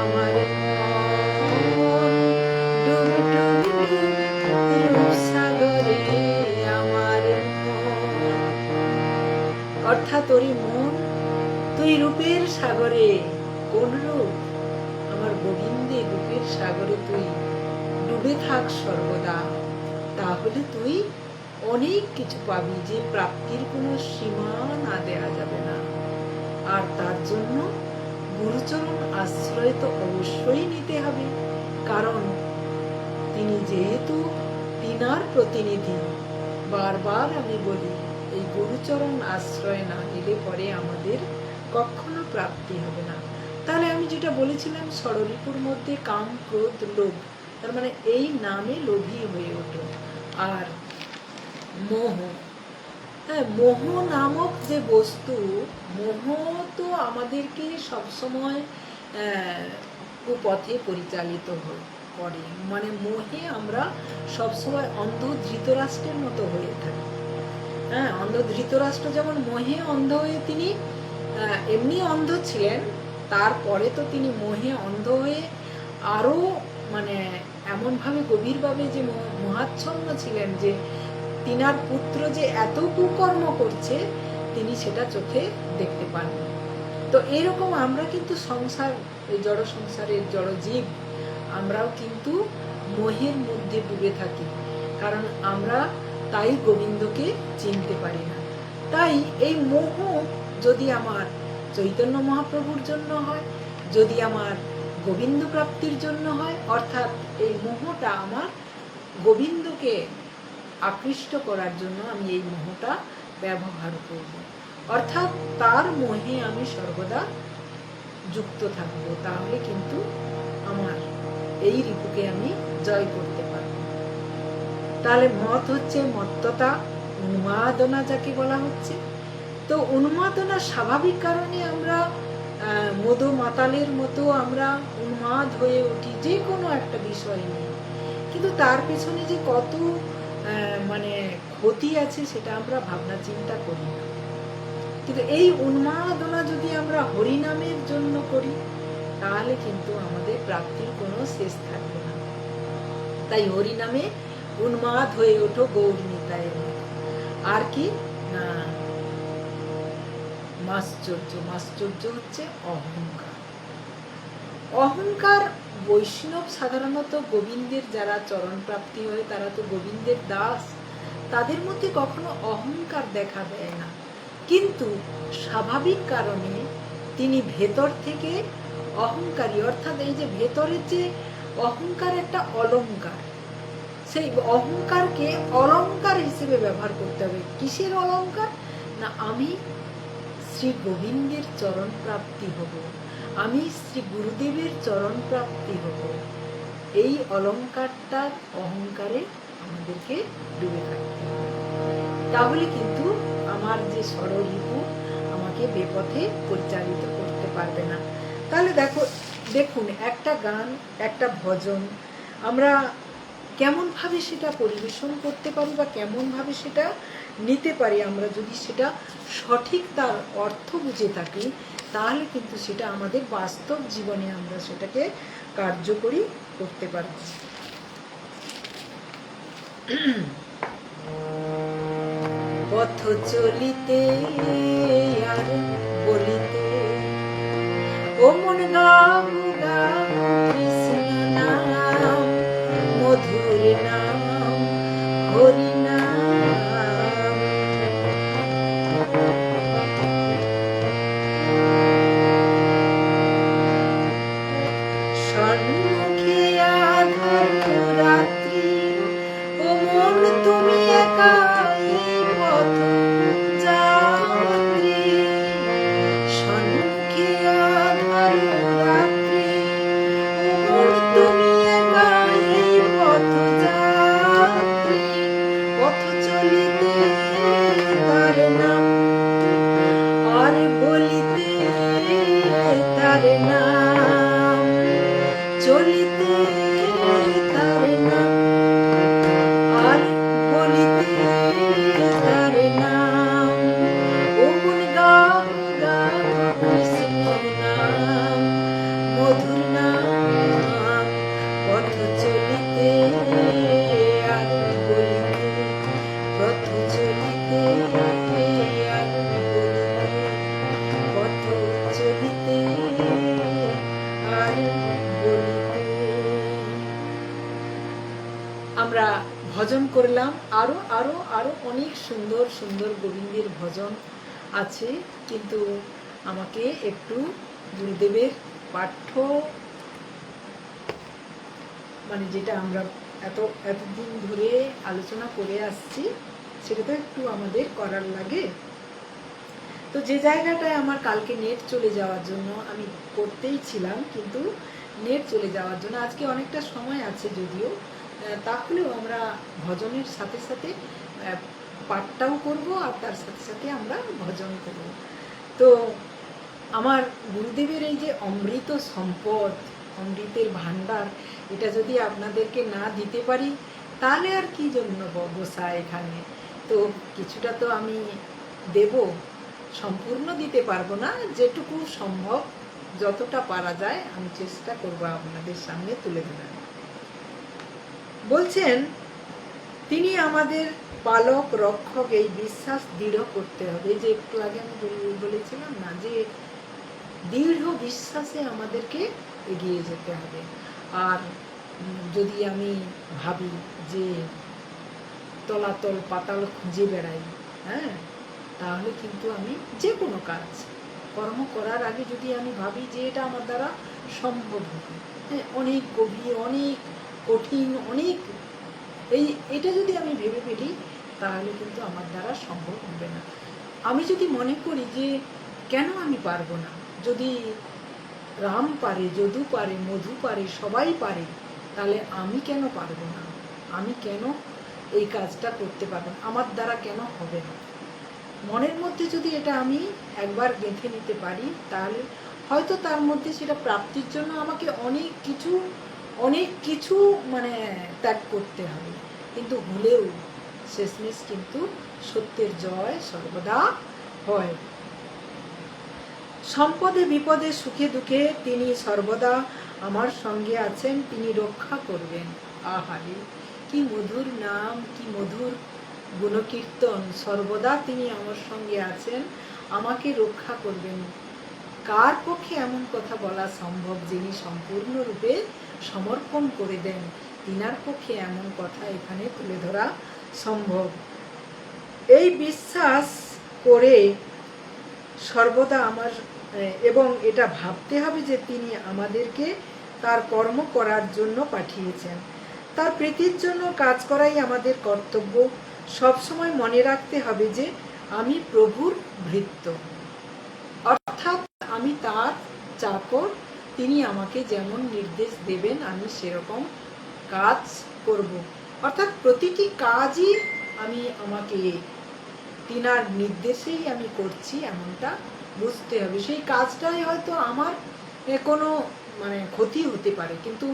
[SPEAKER 1] আমার মন, ডুব ডুব ডুব রূপ সাগরে আমার মন। অর্থাৎ ওরে মন, তুই রূপের সাগরে, কোন রূপ? আমার গোবিন্দের রূপের সাগরে তুই ডুবে থাক সর্বদা, তাহলে তুই অনেক কিছু পাবি, যে প্রাপ্তির কোনো সীমা না দেয়া যাবে না। আর তার জন্য গুরুচরণ আশ্রয় তো অবশ্যই নিতে হবে, কারণ তিনি যেহেতু তিনার প্রতিনিধি। বারবার আমি বলি, এই গুরুচরণ আশ্রয় না নিলে পরে আমাদের কখনো প্রাপ্তি হবে না। তাহলে আমি যেটা বলেছিলাম, ষড়রিপুর মধ্যে কাম ক্রোধ লোভ, তার মানে এই নামে লোভী হয়ে ওঠো। আর মোহ, হ্যাঁ, মোহ নামক যে বস্তু, মোহ তো আমাদেরকে সবসময় কুপথে পরিচালিত করে। মানে মোহে আমরা সবসময় অন্ধ ধৃতরাষ্ট্রের মতো হয়ে থাকি। হ্যাঁ, অন্ধ ধৃতরাষ্ট্র যেমন মোহে অন্ধ হয়ে তিনি এমনি অন্ধ ছিলেন, তারপরে তো তিনি মোহে অন্ধ হয়ে আরো মানে এমনভাবে গভীরভাবে যে মহাচ্ছন্ন ছিলেন, যে তিনার পুত্র যে এত কুকর্ম করছে তিনি সেটা চোখে দেখতে পান। তো এরকম আমরা কিন্তু সংসার, জড় সংসারের জড় জীব, আমরাও কিন্তু মোহের মধ্যে ডুবে থাকি, কারণ আমরা তাই গোবিন্দকে চিনতে পারি না। তাই এই মোহ যদি আমার চৈতন্য মহাপ্রভুর জন্য হয়, যদি আমার গোবিন্দ প্রাপ্তির জন্য হয়, অর্থাৎ এই মোহটা আমার গোবিন্দকে আকৃষ্ট করার জন্য আমি এই মোহটা ব্যবহার করব, অর্থাৎ তার মোহে আমি সর্বদা যুক্ত থাকব, তাহলে কিন্তু আমার এই রিপুকে আমি জয় করতে পারব। তাহলে মত হচ্ছে মত্ততা, উন্মাদনা যাকে বলা হচ্ছে। তো উন্মাদনা স্বাভাবিক কারণে আমরা মদ মাতালের মতো আমরা উন্মাদ হয়ে উঠি যে কোনো একটা বিষয় নিয়ে, কিন্তু তার পেছনে যে কত মানে ক্ষতি আছে সেটা আমরা ভাবনা চিন্তা করি না। কিন্তু এই উন্মাদনা যদি আমরা হরিনামের জন্য করি তাহলে কিন্তু আমাদের প্রাপ্তির কোনো শেষ থাকবে না। তাই হরিনামে উন্মাদ হয়ে ওঠো গৌরনিতায়ের মতো। আর কি না, মাশ্চর্য হচ্ছে অহংকার। অহংকার বৈষ্ণব সাধারণত গোবিন্দের যারা চরণ প্রাপ্তি হয় তারা তো গোবিন্দের দাস, তাদের মধ্যে কখনো অহংকার দেখা দেয় না। কিন্তু স্বাভাবিক কারণে তিনি ভেতর থেকে অহংকারী, অর্থাৎ এই যে ভেতরের যে অহংকার একটা অলংকার, সেই অহংকারকে অলংকার হিসেবে ব্যবহার করতে হবে। কিসের অলংকার? না, আমি শ্রী গোবিন্দের চরণ প্রাপ্তি হব, আমি শ্রী গুরুদেবের চরণ প্রাপ্তি হব। এই অলংকারটার অহংকারে আমাদেরকে ডুবে থাকতে হবে, তাহলে কিন্তু আমার যে ষড়রিপু আমাকে বেপথে পরিচালিত করতে পারবে না। তাহলে দেখুন একটা গান, একটা ভজন আমরা কেমনভাবে সেটা পরিবেশন করতে পারি বা কেমনভাবে সেটা নিতে পারি, আমরা যদি সেটা সঠিক তার অর্থ বুঝে থাকি তাহলে কিন্তু সেটা আমাদের বাস্তব জীবনে আমরা সেটাকে কার্যকরী করতে পারব। পথ চলিতে আর বলিতে ও মন গাও গাও কৃষ্ণ নাম, মধুর নাম হরি নাম। সন্মুখে আঁধার রাত্রি, ও মন তুমি একা এই পথ যাত্রী। সন্মুখে আঁধার রাত্রি, ও মন তুমি একা এই পথ যাত্রী। পথ চলিতে তার নাম আর বলিতে তার নাম, চলিতে তার নাম আর বলিতে তার নাম। ও মন গাও গাও কৃষ্ণ নাম, মধুর নাম। পথ চলিতে আর বলিতে, পথ চলিতে আর বলিতে, পথ চলিতে আর বলিতে। আমরা ভজন করলাম, আরো আরো আরো অনেক সুন্দর সুন্দর গোবিন্দের ভজন আছে, কিন্তু আমাকে একটু গুরুদেবের পাঠ্য মানে যেটা আমরা এতদিন ধরে আলোচনা করে আসছি সেটা তো একটু আমাদের করার লাগে। তো যে জায়গাটায় আমার কালকে নেট চলে যাওয়ার জন্য আমি করতেই ছিলাম, কিন্তু নেট চলে যাওয়ার জন্য আজকে অনেকটা সময় আছে যদিও, তাহলেও আমরা ভজনের সাথে সাথে পাঠটাও করব আর তার সাথে সাথে আমরা ভজন করব। তো আমার গুরুদেবের এই যে অমৃত সম্পদ, অমৃতের ভাণ্ডার, এটা যদি আপনাদেরকে না দিতে পারি তাহলে আর কি জন্য বসা এখানে। তো কিছুটা তো আমি দেব, সম্পূর্ণ দিতে পারবো না, যেটুকু সম্ভব যতটা পারা যায় আমি চেষ্টা করব আপনাদের সামনে তুলে ধরার। বলছেন তিনি আমাদের পালক রক্ষক, এই বিশ্বাস দৃঢ় করতে হবে। যে একটু আগে আমি বলেছিলাম না, যে দৃঢ় বিশ্বাসে আমাদেরকে এগিয়ে যেতে হবে। আর যদি আমি ভাবি যে তলাতল পাতাল খুঁজে বেড়াই, হ্যাঁ, তাহলে কিন্তু আমি যে কোনো কাজ কর্ম করার আগে যদি আমি ভাবি যে এটা আমার দ্বারা সম্ভব হবে, হ্যাঁ, অনেক গভীর, অনেক কঠিন, অনেক এটা যদি আমি ভেবে ফেলি, তাহলে কিন্তু আমার দ্বারা সম্ভব হবে না। আমি যদি মনে করি যে কেন আমি পারবো না, যদি রাম পারে, যদু পারে, মধু পারে, সবাই পারে, তাহলে আমি কেন পারবো না, আমি কেন এই কাজটা করতে পারবো না, আমার দ্বারা কেন হবে না। মনের মধ্যে যদি এটা আমি একবার গেঁথে নিতে পারি, তাহলে হয়তো তার মধ্যে সেটা প্রাপ্তির জন্য আমাকে অনেক কিছু মানে ত্যাগ করতে হবে, কিন্তু হলেও শেষমেশ কিন্তু সত্যের জয় সর্বদা হয়। সম্পদে বিপদে সুখে দুঃখে তিনি সর্বদা আমার সঙ্গে আছেন, তিনি রক্ষা করবেন। আহারে কি মধুর নাম, কি মধুর গুণকীর্তন। সর্বদা তিনি আমার সঙ্গে আছেন, আমাকে রক্ষা করবেন। কার পক্ষে এমন কথা বলা সম্ভব, যিনি সম্পূর্ণরূপে সমর্পণ করে দেন, তিনার পক্ষে এমন কথা এখানে তুলে ধরা সম্ভব। এই বিশ্বাস করে সর্বদা আমার, এবং এটা ভাবতে হবে যে তিনি আমাদেরকে তার কর্ম করার জন্য পাঠিয়েছেন, তার প্রীতির জন্য কাজ করাই আমাদের কর্তব্য। সবসময় মনে রাখতে হবে যে আমি প্রভুর ভৃত্য, অর্থাৎ আমি তার চাকর। তিনি আমাকে যেমন নির্দেশ দেবেন আমি সেরকম কাজ করব, অর্থাৎ প্রতিটি কাজই আমাকে তিনার নির্দেশেই আমি করছি, এমনটা বুঝতে হবে। সেই কাজটাই হয়তো আমার কোনো ক্ষতি হতে পারে, কিন্তু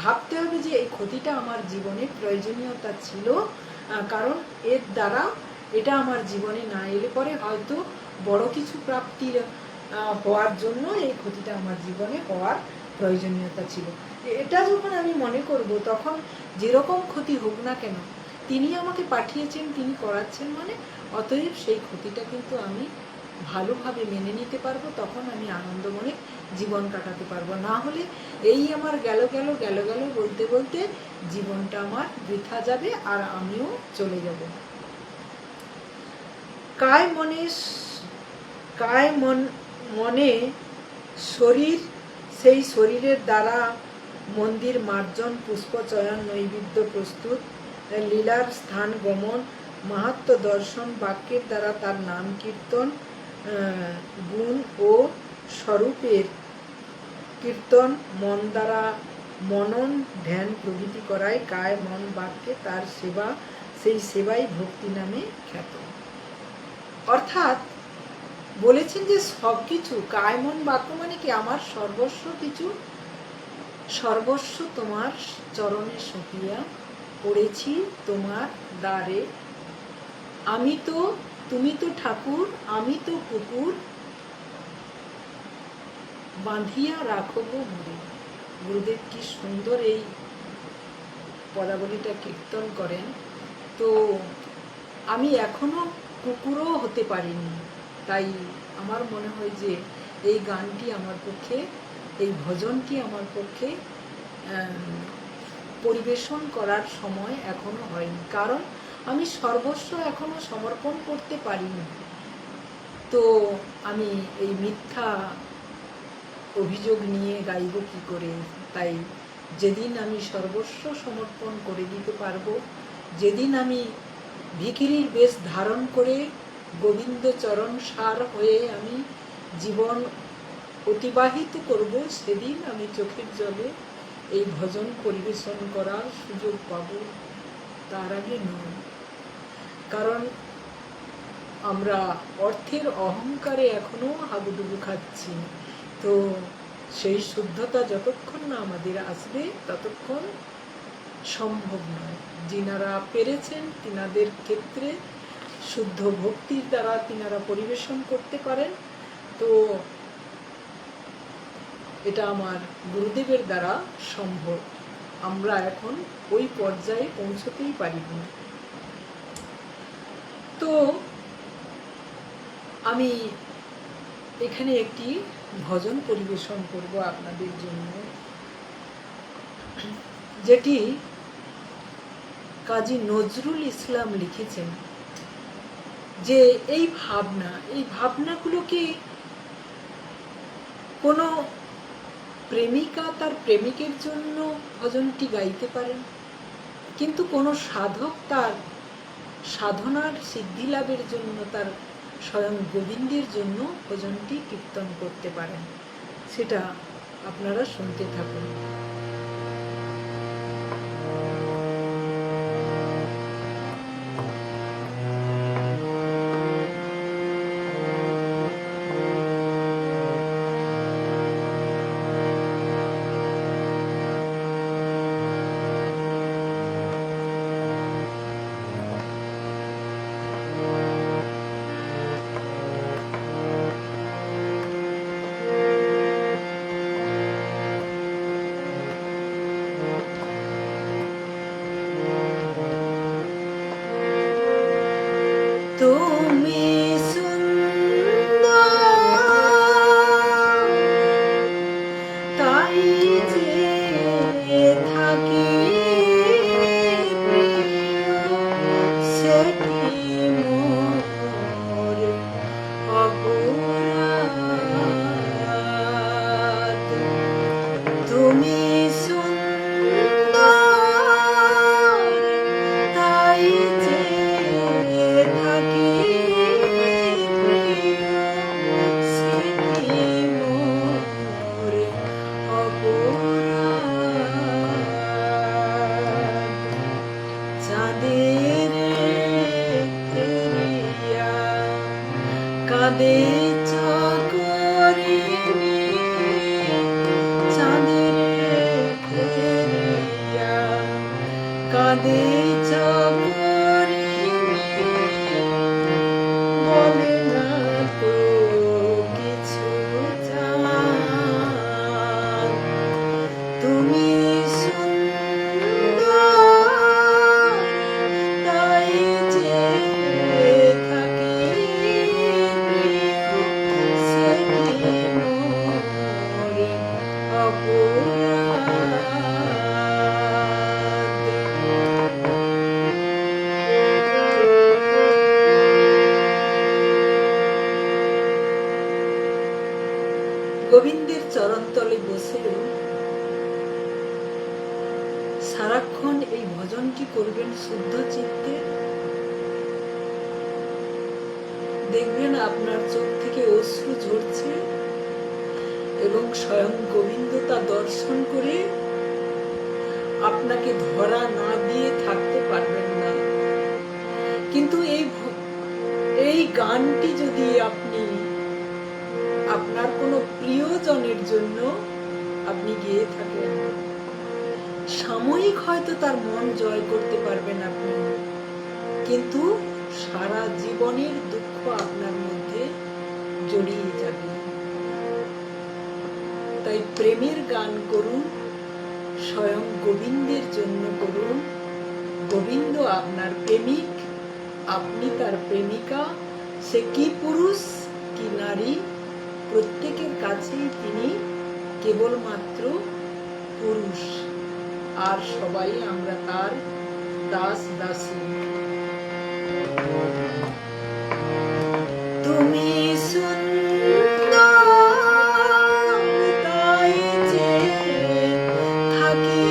[SPEAKER 1] ভাবতে হবে যে এই ক্ষতিটা আমার জীবনে প্রয়োজনীয়তা ছিল, কারণ এর দ্বারা এটা আমার জীবনে না এলে পরে হয়তো বড় কিছু প্রাপ্তির হওয়ার জন্য এই ক্ষতিটা আমার জীবনে হওয়ার প্রয়োজনীয়তা ছিল। এটা যখন আমি মনে করব, তখন যেরকম ক্ষতি হোক না কেন তিনি আমাকে পাঠিয়েছেন, তিনি করাচ্ছেন, অতএব সেই ক্ষতিটা কিন্তু আমি ভালোভাবে মেনে নিতে পারবো, তখন আমি আনন্দ মনে জীবন কাটাতে পারবো। না হলে এই আমার গেল বলতে বলতে জীবনটা আমার বৃথা যাবে, আর আমিও চলে যাব। মনে শরীর, সেই শরীরের দ্বারা মন্দির মার্জন, পুষ্পচয়ন, নৈবেদ্য প্রস্তুত, লীলার স্থান গমন, মাহাত্ম্য দর্শন, বাক্যের দ্বারা তার নাম কীর্তন, গুণ ও স্বরূপের কীর্তন, মন দ্বারা মনন ধ্যান প্রভৃতি করায় কায় মন বাক্যে তার সেবা, সেই সেবাই ভক্তি নামে খ্যাত। অর্থাৎ বলেছেন যে সব কিছু, কায় মন বাক্য কি আমার সর্বস্ব কিছু, সর্বস্ব তোমার চরণে সঁপিয়া পড়েছি তোমার দ্বারে, তুমি তো ঠাকুর, আমি তো কুকুর, বাঁধিয়া রাখব মরে। গুরুদেব কি সুন্দর এই পদাবলীটা কীর্তন করেন। তো আমি এখনো কুকুরও হতে পারিনি, তাই আমার মনে হয় যে এই গানটি আমার পক্ষে, এই ভজনটি আমার পক্ষে পরিবেশন করার সময় এখনো হয়নি, কারণ আমি সর্বস্ব এখনো সমর্পণ করতে পারিনি। তো আমি এই মিথ্যা অভিযোগ নিয়ে গাইব কি করে? তাই যেদিন আমি সর্বস্ব সমর্পণ করে দিতে পারবো, যেদিন আমি ভিখিরির বেশ ধারণ করে গোবিন্দ চরণ সার হয়ে আমি জীবন অতিবাহিত করব, সেদিন আমি চোখের জলে এই ভজন পরিবেশন করার সুযোগ পাব, তার আগে নয়। কারণ আমরা অর্থের অহংকারে এখনো হাবুডুবু খাচ্ছি, তো সেই শুদ্ধতা যতক্ষণ না আমাদের আসবে ততক্ষণ সম্ভব নয়। যিনারা পেরেছেন তিনাদের ক্ষেত্রে শুদ্ধ ভক্তির দ্বারা তিনারা পরিবেশন করতে পারেন, তো এটা আমার গুরুদেবের দ্বারা সম্ভব। আমরা এখন ওই পর্যায়ে পৌঁছতেই পারিনি। তো আমি এখানে একটি ভজন পরিবেশন করব আপনাদের জন্য, যেটি কাজী নজরুল ইসলাম লিখেছেন। যে এই ভাবনাগুলোকে কোনো প্রেমিকা তার প্রেমিকের জন্য ভজনটি গাইতে পারেন, কিন্তু কোনো সাধক তার সাধনার সিদ্ধি লাভের জন্য তার স্বয়ং গোবিন্দের জন্য ভজনটি কীর্তন করতে পারেন। সেটা আপনারা শুনতে থাকুন। তুমি সুন্দর তাই যে থাকি সেটি মোর অপরাধ। তুমি সুন্দর তাই যে থাকি সেটি মোর অপরাধ। চাঁদের ফেরিয়া কাঁদে চাকরিনী, চাঁদের ফেরিয়া কাঁদে চাকরিনী, বলে না তো কিছু চান। তুমি সুন্দর তাই যে থাকি সেটি মোর অপরাধ। গোবিন্দের চরণতলে বসেও সারাক্ষণ এই ভজনটি করবেন শুদ্ধ চিত্তে। দেখবেন আপনার চোখ থেকে অশ্রু ঝরছে এবং স্বয়ং গোবিন্দ তা দর্শন করে আপনাকে ধরা না দিয়ে থাকতে পারবেন না। কিন্তু এই গানটি যদি আপনি আপনার কোনো প্রিয়জনের জন্য আপনি গেয়ে থাকেন, সাময়িক হয়তো তার মন জয় করতে পারবেন আপনি, কিন্তু সারা জীবনের দুঃখ আপনার মধ্যে জড়িয়ে যাবে। তাই প্রেমের গান করুন, স্বয়ং গোবিন্দের জন্য করুন। গোবিন্দ আপনার প্রেমিক, আপনি তার প্রেমিকা। সে কি পুরুষ কি নারী, প্রত্যেকের কাছেই তিনি কেবলমাত্র পুরুষ, আর সবাই আমরা তার দাস দাসী। তুমি সুন্দর তাই যে থাকি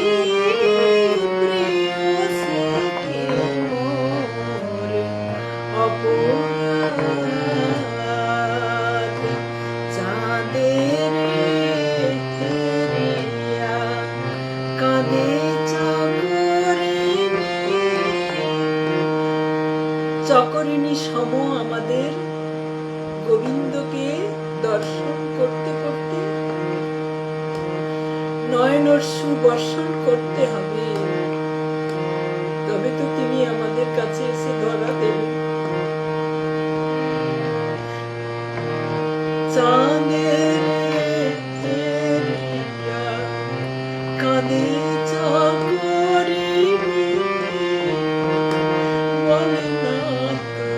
[SPEAKER 1] প্রিয় সেটি মোর অপরাধ। চাঁদের ফেরিয়া কাঁদে চাকরিনী, চাকরিনী সম আমাদের গোবিন্দকে দর্শন করতে করতে নয়নস্যু বর্ষণ করতে হবে, তবে তো তিনি আমাদের কাছে এসে ধরা দেবেন। চাঁদের ফেরিয়া কাঁদে চাকরিনী, বলে না তো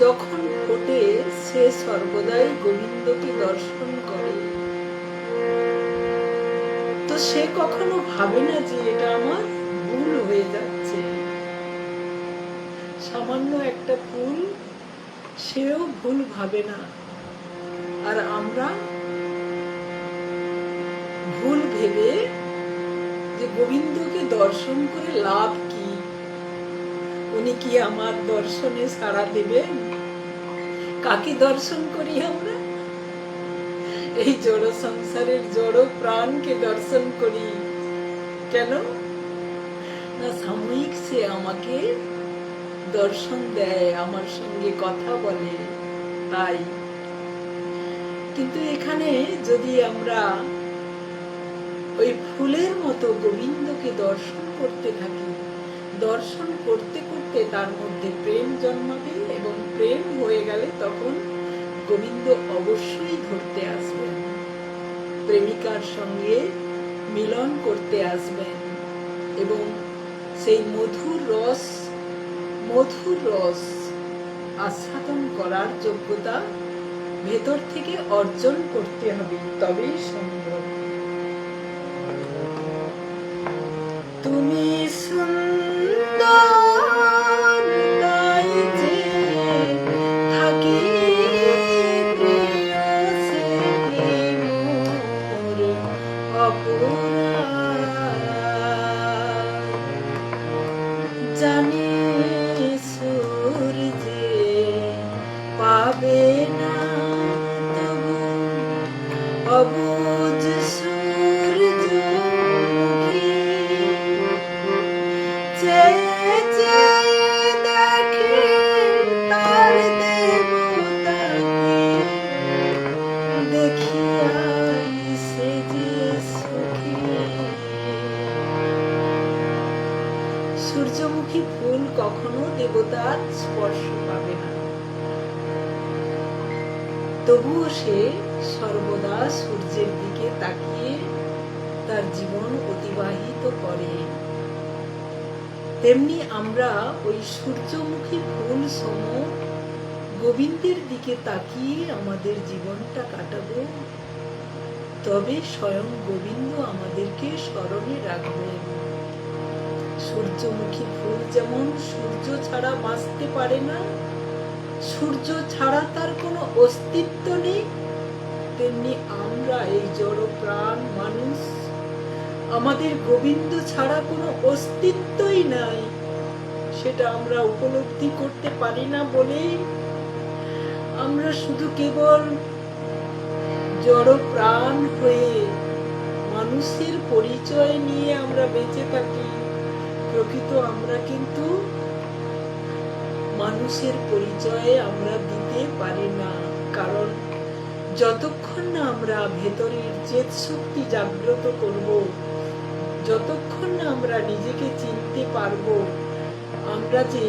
[SPEAKER 1] যখন ফোটে সে সর্বদাই গোবিন্দকে দর্শন করে। তো সে কখনো ভাবে না যে এটা আমার ভুল হয়ে যাচ্ছে। সামান্য একটা ফুল সেও ভুল ভাবে না। আর আমরা ভুল ভেবে যে গোবিন্দকে দর্শন করে লাভ কি, উনি কি আমার দর্শনে সাড়া দেবেন? কাকে দর্শন করি আমরা? এই জড় সংসারের জড় প্রাণকে দর্শন করি। কেন না সাময়িক সে আমাকে দর্শন দেয়, আমার সঙ্গে কথা বলে, তাই। কিন্তু এখানে যদি আমরা ওই ফুলের মতো গোবিন্দকে দর্শন করতে থাকি, দর্শন করতে করতে তার মধ্যে প্রেম জন্মাবে, এবং প্রেম হয়ে গেলে তখন গোবিন্দ অবশ্যই ধরতে আসবেন, প্রেমিকার সঙ্গে মিলন করতে আসবেন, এবং সেই মধুর রস আস্বাদন করার যোগ্যতা ভেতর থেকে অর্জন করতে হবে, তবেই সম্ভব। তুমি সুন্দর তাই যে থাকি প্রিয় সে মোর অপরাধ। জানি সূর্যে পাবে না তবু অবুঝ সূর্যমুখী চেয়ে চেয়ে দেখে তার দেবতাকে, দেখিয়াই সে যে সুখী। সূর্যমুখী ফুল কখনো দেবতার স্পর্শ পাবে না, তবুও সে সর্বদা সূর্যের দিকে তাকিয়ে তার জীবন অতিবাহিত করে। তেমনি আমরা ওই সূর্যমুখী ফুল সম গোবিন্দের দিকে তাকিয়ে আমাদের জীবনটা কাটাবো, তবে স্বয়ং গোবিন্দ আমাদেরকে স্মরণে রাখবেন। সূর্যমুখী ফুল যেমন সূর্য ছাড়া বাঁচতে পারে না, সূর্য ছাড়া তার কোনো অস্তিত্ব নেই, তেমনি আমরা এই জড় প্রাণ মানুষ, আমাদের গোবিন্দ ছাড়া কোনো অস্তিত্বই নাই। সেটা আমরা উপলব্ধি করতে পারি না বলেই আমরা শুধু কেবল জড় প্রাণ হয়ে মানুষের পরিচয় নিয়ে আমরা বেঁচে থাকি। প্রকৃত আমরা কিন্তু মানুষের পরিচয়ে আমরা দিতে পারি না, কারণ যতক্ষণ না আমরা ভেতরের চেত শক্তি জাগ্রত করব, যতক্ষণ না আমরা নিজেকে চিনতে পারবো আমরা যে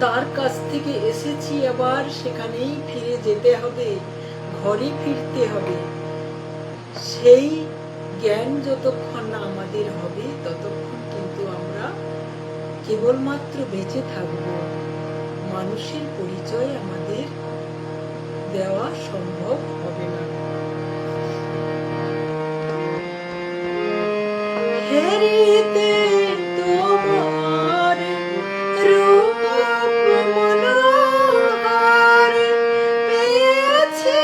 [SPEAKER 1] তার কাছ থেকে এসেছি, আবার সেখানেই ফিরে যেতে হবে, ঘরে ফিরতে হবে, সেই জ্ঞান যতক্ষণ না আমাদের হবে ততক্ষণ কিন্তু আমরা কেবলমাত্র বেঁচে থাকব, মানুষের পরিচয় আমাদের দেওয়া সম্ভব হবে না। হেরিতে তোমার রূপ মনোহর পেয়েছি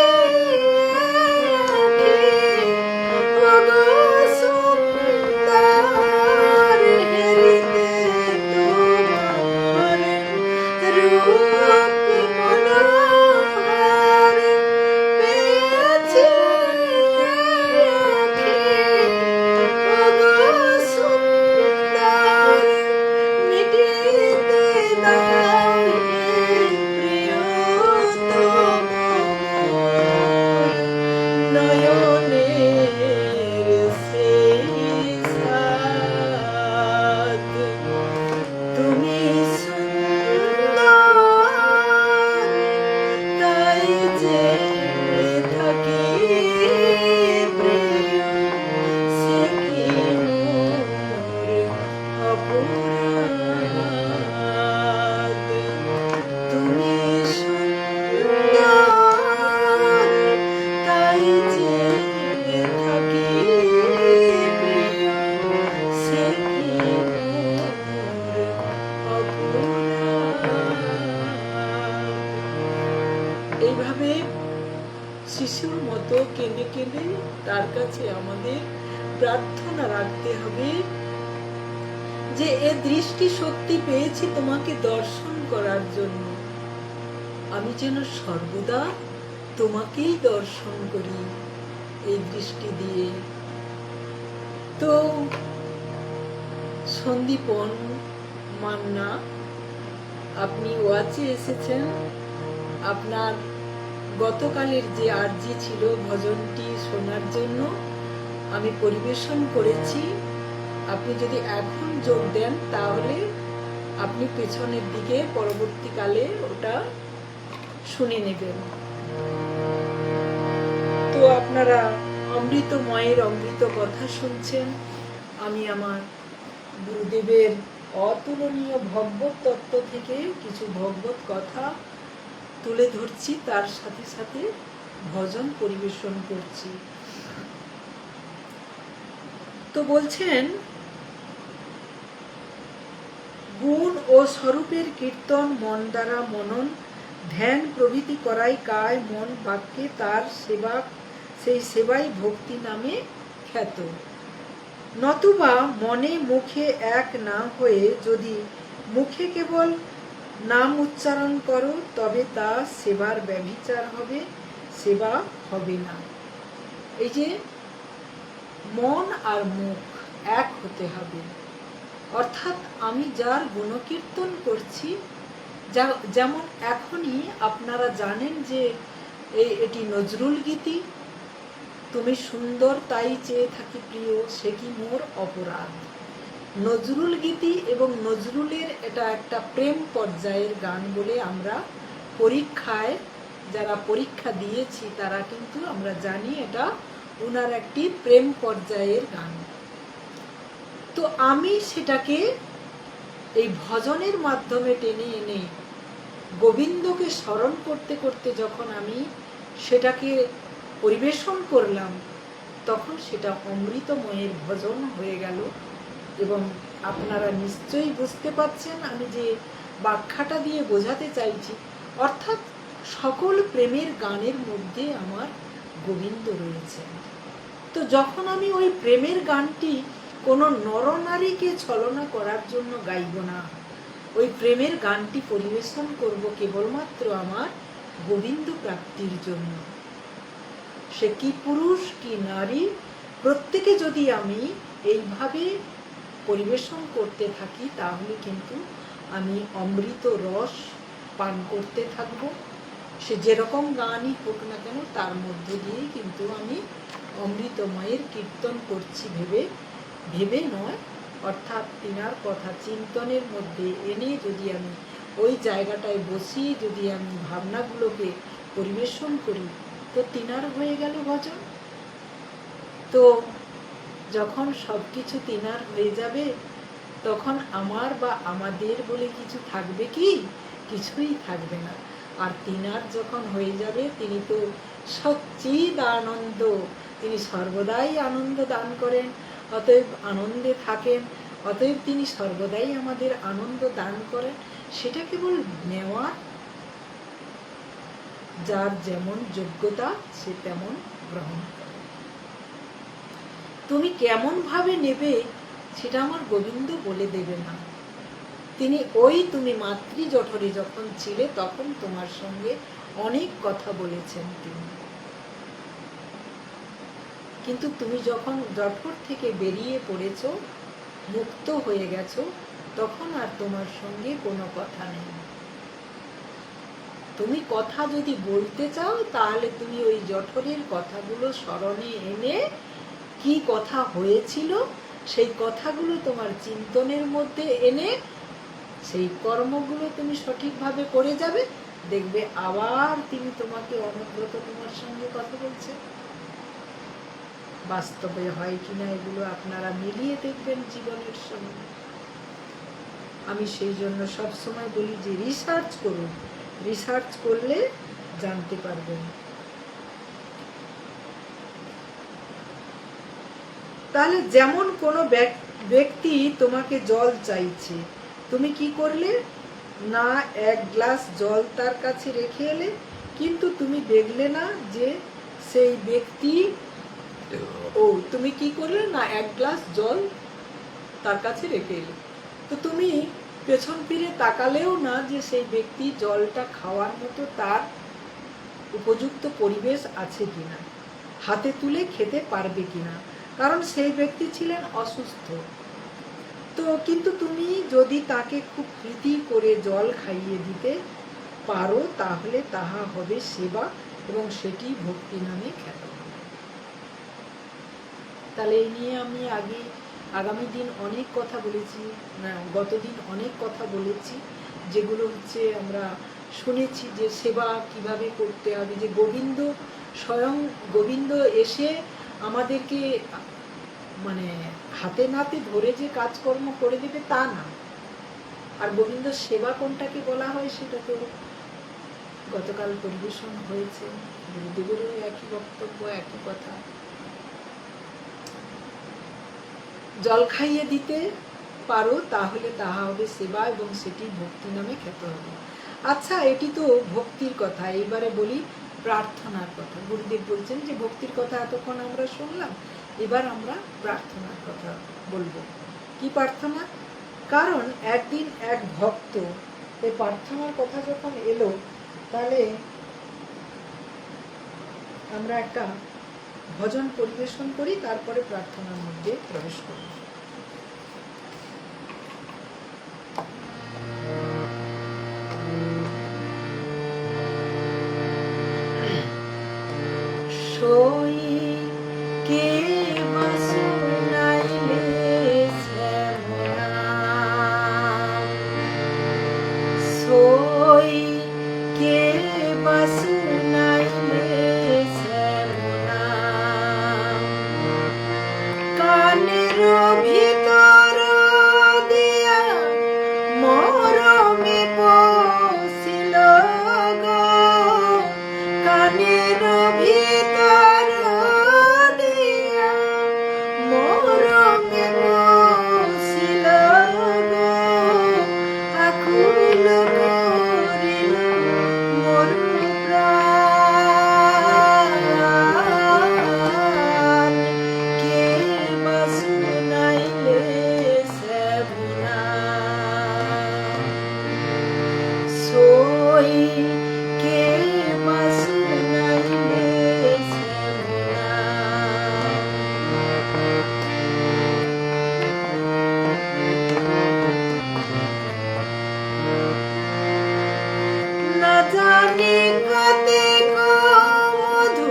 [SPEAKER 1] ওগো সুন্দর, হেরিতে তোমার রূপ মনোহর পেয়েছি শিশুর মতো কেঁদে কেঁদে তার কাছে আমাদের প্রার্থনা রাখতে হবে যে এ দৃষ্টি শক্তি পেয়েছি তোমাকে দর্শন করার জন্য, আমি যেন সর্বদা তোমাকেই দর্শন করি এই দৃষ্টি দিয়ে। তো সন্দীপন মান্না, আপনি ওয়াচে এসেছেন, আপনার গতকালের যে আরজি ছিল ভজনটি শোনার জন্য আমি পরিবেশন করেছি। আপনি যদি এখন যোগ দেন তাহলে আপনি পেছনের দিকে পরবর্তীকালে ওটা শুনে নেবেন। তো আপনারা অমৃতময়ের অমৃত কথা শুনছেন। আমি আমার গুরুদেবের অতুলনীয় ভগবত তত্ত্ব থেকে কিছু ভগবত কথা তুলে ধরছি, তার সাথে সাথে ভজন পরিবেশন করছি। তো বলছেন, গুণ ও স্বরূপের কীর্তন মন দ্বারা মনন ধ্যান প্রভৃতি করাই কায় মন বাক্যে তার সেবা, সেই সেবাই ভক্তি নামে খ্যাত। নতুবা মনে মুখে এক না হয়ে যদি মুখে কেবল নাম উচ্চারণ করো তবে তা সেবার ব্যভিচার হবে, সেবা হবে না। এই যে মন আর মুখ এক হতে হবে, অর্থাৎ আমি যার গুণকীর্তন করছি, যেমন এখনই আপনারা জানেন যে এটি নজরুল গীতি, তুমি সুন্দর তাই চেয়ে থাকি প্রিয় সে কি মোর অপরাধ। নজরুল গীতি এবং নজরুলের এটা একটা প্রেম পর্যায়ের গান বলে আমরা পরীক্ষায় যারা পরীক্ষা দিয়েছি তারা কিন্তু আমরা জানি এটা ওনার একটি প্রেম পর্যায়ের গান। তো আমি সেটাকে এই ভজনের মাধ্যমে টেনে এনে গোবিন্দকে স্মরণ করতে করতে যখন আমি সেটাকে পরিবেশন করলাম তখন সেটা অমৃতময়ের ভজন হয়ে গেল। এবং আপনারা নিশ্চয়ই বুঝতে পারছেন আমি যে ব্যাখ্যাটা দিয়ে বোঝাতে চাইছি, অর্থাৎ সকল প্রেমের গানের মধ্যে আমার গোবিন্দ রয়েছে। তো যখন আমি ওই প্রেমের গানটি কোনো নরনারীকে ছলনা করার জন্য গাইব না, ওই প্রেমের গানটি পরিবেশন করব কেবলমাত্র আমার গোবিন্দ প্রাপ্তির জন্য। সে কি পুরুষ কি নারী, প্রত্যেকে যদি আমি এইভাবে পরিবেশন করতে থাকি তাহলে কিন্তু আমি অমৃত রস পান করতে থাকব। সে যেরকম গানই হোক না কেন তার মধ্যে দিয়েই কিন্তু আমি অমৃতময়ের কীর্তন করছি ভেবে ভেবে নয়, অর্থাৎ তিনার কথা চিন্তনের মধ্যে এনে যদি আমি ওই জায়গাটায় বসিয়ে যদি আমি ভাবনাগুলোকে পরিবেশন করি তো তিনার হয়ে গেল ভজন। তো যখন সব কিছু তিনার হয়ে যাবে তখন আমার বা আমাদের বলে কিছু থাকবে কি? কিছুই থাকবে না। আর তিনার যখন হয়ে যাবে তিনি তো সচ্চিদ আনন্দ, তিনি সর্বদাই আনন্দ দান করেন, অতএব আনন্দে থাকেন, অতএব তিনি সর্বদাই আমাদের আনন্দ দান করেন। সেটা কেবল নেওয়া, যার যেমন যোগ্যতা সে তেমন গ্রহণ করে। তুমি কেমন ভাবে নেবে সেটা আমার গোবিন্দ বলে দেবে না। তিনি ওই তুমি মাতৃ জঠরে যখন ছিলে তখন তোমার সঙ্গে অনেক কথা বলেছেন তিনি, কিন্তু তুমি যখন জঠর থেকে বেরিয়ে পড়েছো, মুক্ত হয়ে গেছো, তখন আর তোমার সঙ্গে কোনো কথা নেই। তুমি কথা যদি বলতে চাও তাহলে তুমি ওই জঠরের কথাগুলো স্মরণে এনে কি কথা হয়েছিল সেই কথাগুলো তোমার চিন্তনের মধ্যে এনে সেই কর্মগুলো তুমি সঠিকভাবে করে যাবে, দেখবে আবার তিনি তোমাকে অনুব্রত তোমার সঙ্গে কথা বলছে। বাস্তবে হয় কিনা এগুলো আপনারা মিলিয়ে দেখবেন জীবনের সঙ্গে। আমি সেই জন্য সবসময় বলি যে রিসার্চ করুন, রিসার্চ করলে জানতে পারবেন। তাহলে যেমন কোনো ব্যক্তি তোমাকে জল চাইছে, তুমি কি করলে না, এক গ্লাস জল তার কাছে রেখে এলে, কিন্তু তুমি দেখলে না যে সেই ব্যক্তি, ও তুমি কি করলে না, এক গ্লাস জল তার কাছে রেখে এলে, তো তুমি পেছন ফিরে তাকালেও না যে সেই ব্যক্তি জলটা খাওয়ার মতো তার উপযুক্ত পরিবেশ আছে কিনা, হাতে তুলে খেতে পারবে কিনা, কারণ সেই ব্যক্তি ছিলেন অসুস্থ। তো কিন্তু তুমি যদি তাকে খুব প্রীতি করে জল খাইয়ে দিতে পারো তাহলে তাহা হবে সেবা এবং সেটি ভক্তি নামে খ্যাত হবে। তাহলে এই নিয়ে আমি আগামী দিন অনেক কথা বলেছি, গতদিন অনেক কথা বলেছি, যেগুলো হচ্ছে আমরা শুনেছি যে সেবা কিভাবে করতে হবে, যে স্বয়ং গোবিন্দ এসে আমাদেরকে মানে হাতে নাতে ধরে যে কাজকর্ম করে দেবে তা না। আর গোবিন্দ সেবা কোনটাকে বলা হয় সেটা তো গতকাল পরিবেশন হয়েছে, গুরুদেবেরও একই বক্তব্য, একই কথা। জল খাইয়ে দিতে পারো তাহলে তাহা হবে সেবা এবং সেটি ভক্তি নামে খ্যাত হবে। আচ্ছা, এটি তো ভক্তির কথা, এবারে বলি প্রার্থনার কথা। গুরুদেব বলছেন যে ভক্তির কথা এতক্ষণ আমরা শুনলাম, এবার আমরা প্রার্থনার কথা বলবো। কি প্রার্থনা? কারণ একদিন এক ভক্ত এই প্রার্থনার কথা যখন এলো, তাহলে আমরা একটা ভজন পরিবেশন করি, তারপরে প্রার্থনার মধ্যে প্রবেশ করি। সই কে বাসুনাইলে শ্যামলা, সই কে বাসুনাইলে শ্যামলা, কানের ভিতর দিয়া মরমে বসিল গো, কানের ভিতর দিয়া মরমে বসিল গো, আকুল করিল মোর প্রাণ, কে বাসুনাইলে শ্যামলা, সই কে বাসুনাইলে শ্যামলা। না জানি কতেক মধু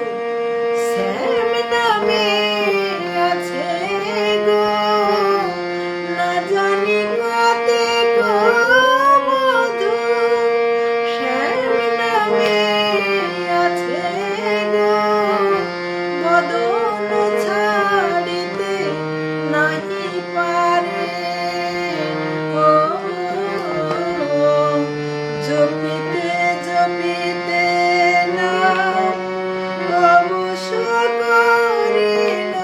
[SPEAKER 1] শ্যাম নামে আছে গো, না জানি কতেক মধু শ্যাম নামে আছে গো, বদন ছাড়িতে নাহি পারে, ও জপিতে জপিতে নাম অবশ করিল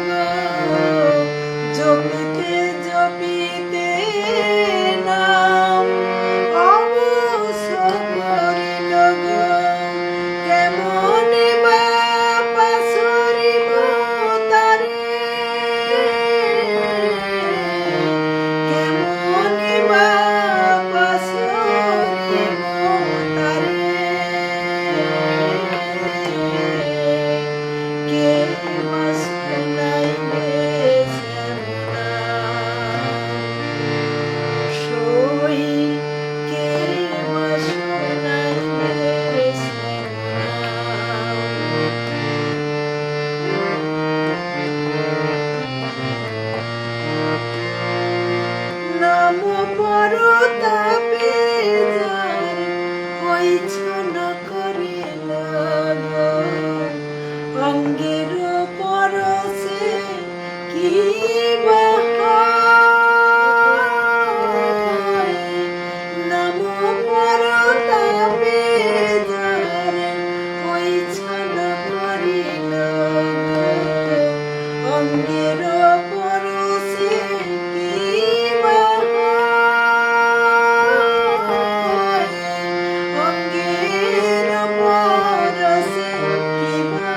[SPEAKER 1] গো, জপিতে জপিতে নাম অবশ করিল গো, কেমনে বা পাসরিব তারে, কেমনে বা পাসরিব তারে, কে বাসুনাইলে শ্যামলা, সই কে বাসুনাইলে শ্যামলা। নাম পরতাপে যার হইছ না করিল গো, অঙ্গের পরশে কি বা হয়, নাম পরতাপে যার হইছ না করিল গো, অঙ্গের পরশে কি বা হয়, অঙ্গের পরশে কি বা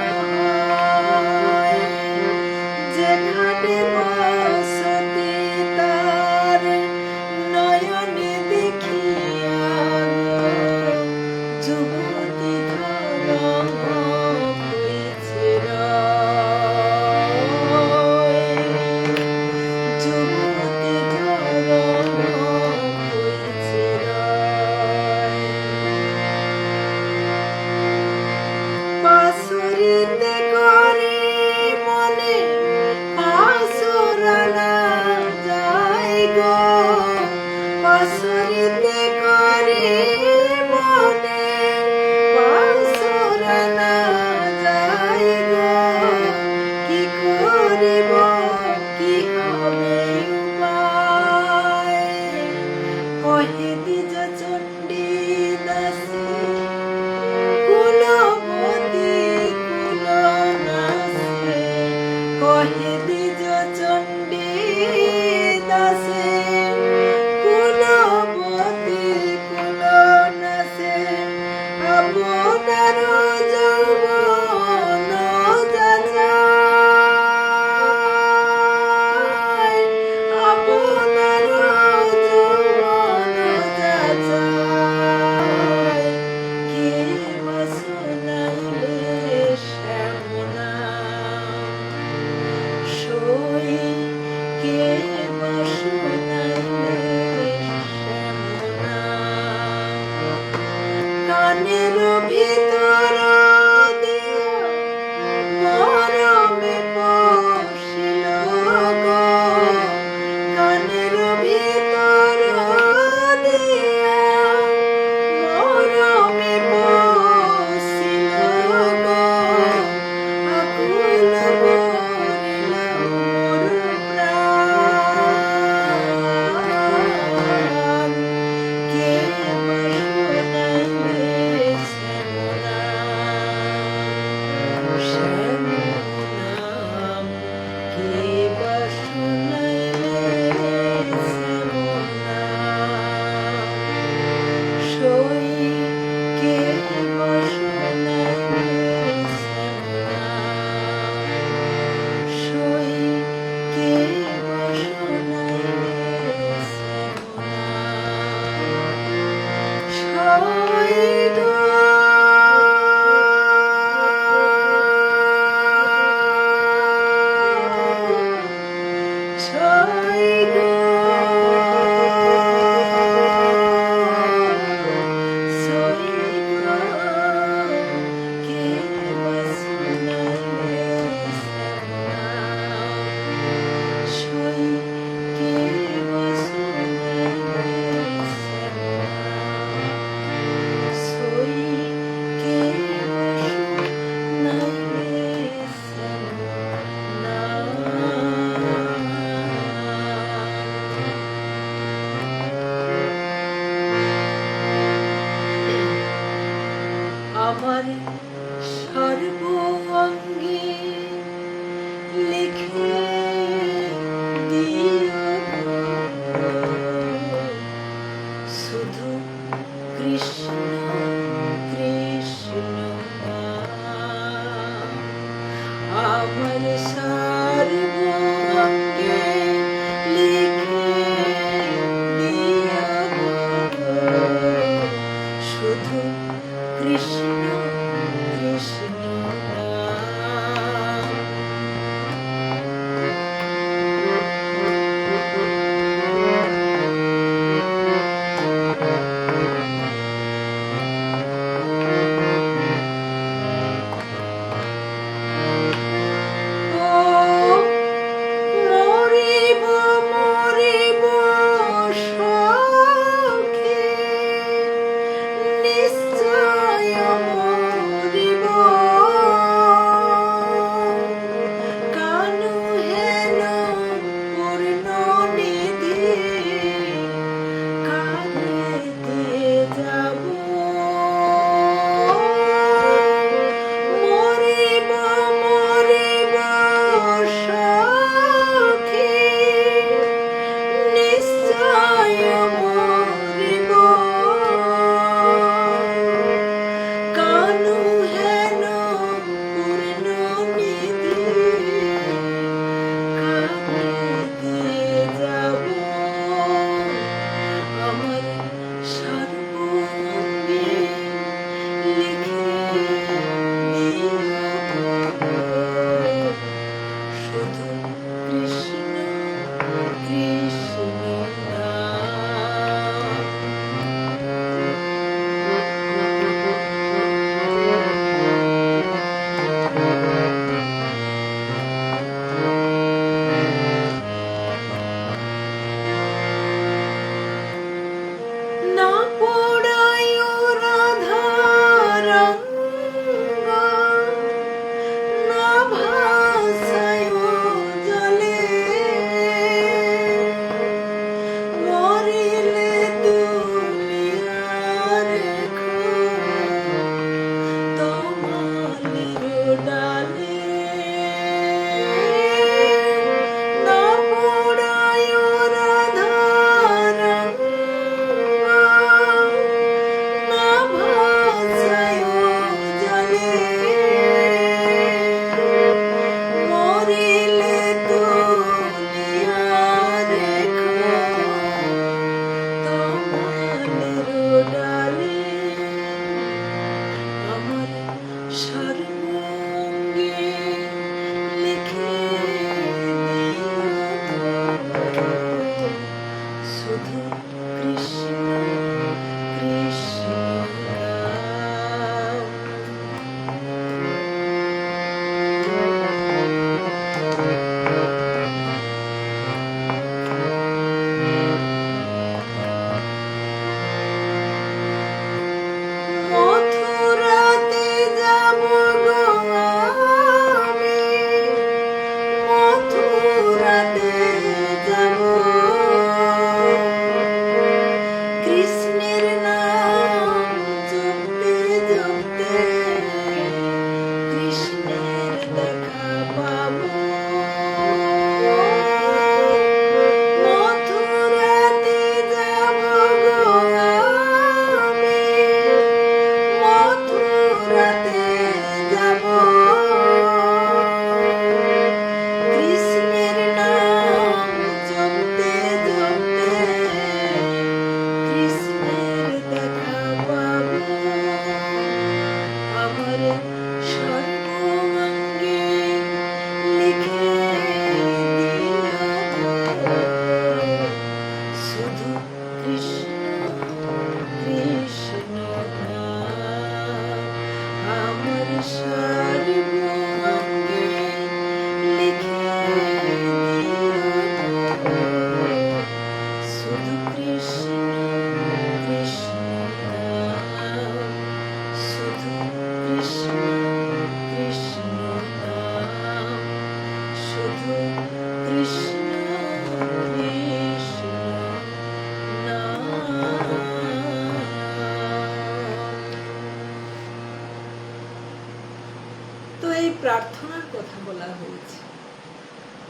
[SPEAKER 1] প্রার্থনার কথা বলা হয়েছে।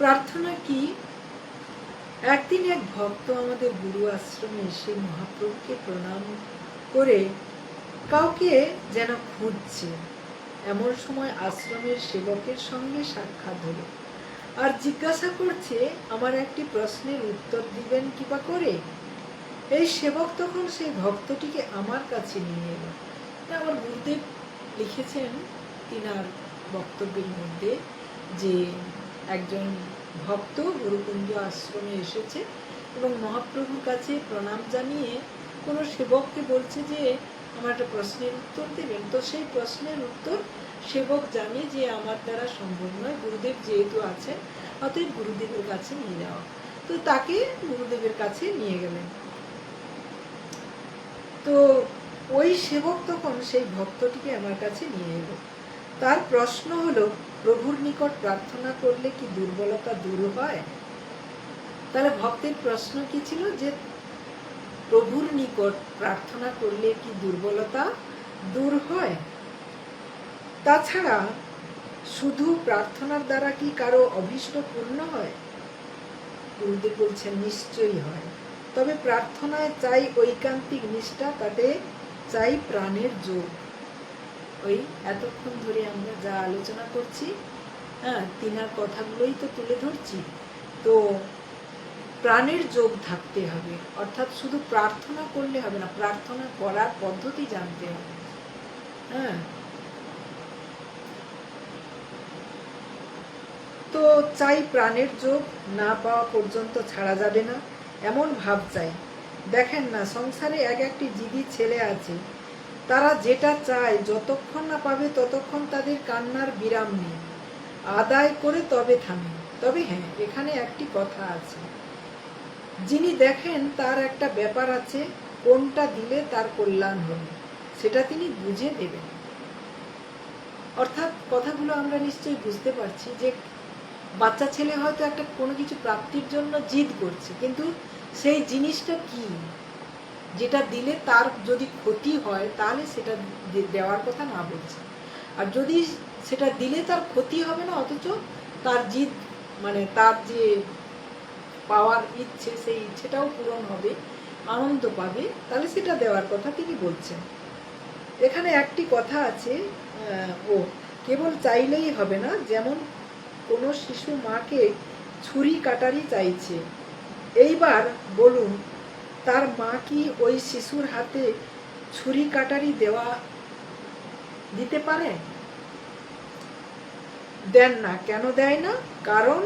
[SPEAKER 1] প্রার্থনা কি? একদিন এক ভক্ত আমাদের গুরু আশ্রমে এসে মহাপ্রভুকে প্রণাম করে কাউকে যেন খুঁজছে। এমন সময় আশ্রমের সেবকের সঙ্গে সাক্ষাৎ হলো, আর জিজ্ঞাসা করছে আমার একটি প্রশ্নের উত্তর দিবেন কিবা করে। এই সেবক তখন সেই ভক্তটিকে আমার কাছে নিয়ে এলো। আমার গুরুদেব লিখেছেন তিনার বক্তব্যের মধ্যে যে একজন ভক্ত গুরুকুঞ্জ আশ্রমে এসেছে এবং মহাপ্রভুর কাছে প্রণাম জানিয়ে কোনো সেবককে বলছে যে আমার একটা প্রশ্নের উত্তর দেবেন। তো সেই প্রশ্নের উত্তর সেবক জানে যে আমার দ্বারা সম্ভব নয়, গুরুদেব যেহেতু আছেন অতএব গুরুদেবের কাছে নিয়ে যাওয়া। তো তাকে গুরুদেবের কাছে নিয়ে গেলেন। তো ওই সেবক তখন সেই ভক্তটিকে আমার কাছে নিয়ে এলো। তার প্রশ্ন হলো, প্রভুর নিকট প্রার্থনা করলে কি দুর্বলতা দূর হয়? তাহলে ভক্তের প্রশ্ন কি ছিল? যে প্রভুর নিকট প্রার্থনা করলে কি দুর্বলতা দূর হয়? তাছাড়া শুধু প্রার্থনার দ্বারা কি কারো অভীষ্ট পূর্ণ হয়? গুরুদেব বলছেন নিশ্চয়ই হয়। তবে প্রার্থনায় চাই ঐকান্তিক নিষ্ঠা, তাতে চাই প্রাণের যোগ। ওই এতক্ষণ ধরে আমরা যা আলোচনা করছি, তিনার কথাগুলোই তো তুলে ধরছি। তো প্রাণের যোগ থাকতে হবে, অর্থাৎ শুধু প্রার্থনা করলে হবে না, প্রার্থনা করার পদ্ধতি জানতে হবে। তো চাই প্রাণের যোগ, না পাওয়া পর্যন্ত ছাড়া যাবে না এমন ভাব চাই। দেখেন না, সংসারে এক একটি জিদি ছেলে আছে, তারা যেটা চায় যতক্ষণ না পাবে ততক্ষণ তাদের কান্নার বিরাম নেই, আদায় করে তবে থামে। তবে হ্যাঁ, এখানে একটি কথা আছে, যিনি দেখেন তার একটা ব্যাপার আছে, কোনটা দিলে তার কল্যাণ হবে সেটা তিনি বুঝে দেবেন। অর্থাৎ কথাগুলো আমরা নিশ্চয়ই বুঝতে পারছি যে বাচ্চা ছেলে হয়তো একটা কোনো কিছু প্রাপ্তির জন্য জিদ করছে, কিন্তু সেই জিনিসটা কি, যেটা দিলে তার যদি ক্ষতি হয় তাহলে সেটা দেওয়ার কথা না বলছে। আর যদি সেটা দিলে তার ক্ষতি হবে না অথচ তার জিদ মানে তার যে পাওয়ার ইচ্ছে সেই ইচ্ছেটাও পূরণ হবে, আনন্দ পাবে, তাহলে সেটা দেওয়ার কথা তিনি বলছেন। এখানে একটি কথা আছে, কেবল চাইলেই হবে না। যেমন কোনো শিশু মাকে ছুরি কাটারি চাইছে, এইবার বলুন তার মা কি ওই শিশুর হাতে ছুরি কাটারি দিতে পারে? দেন না। কেন দেয় না? কারণ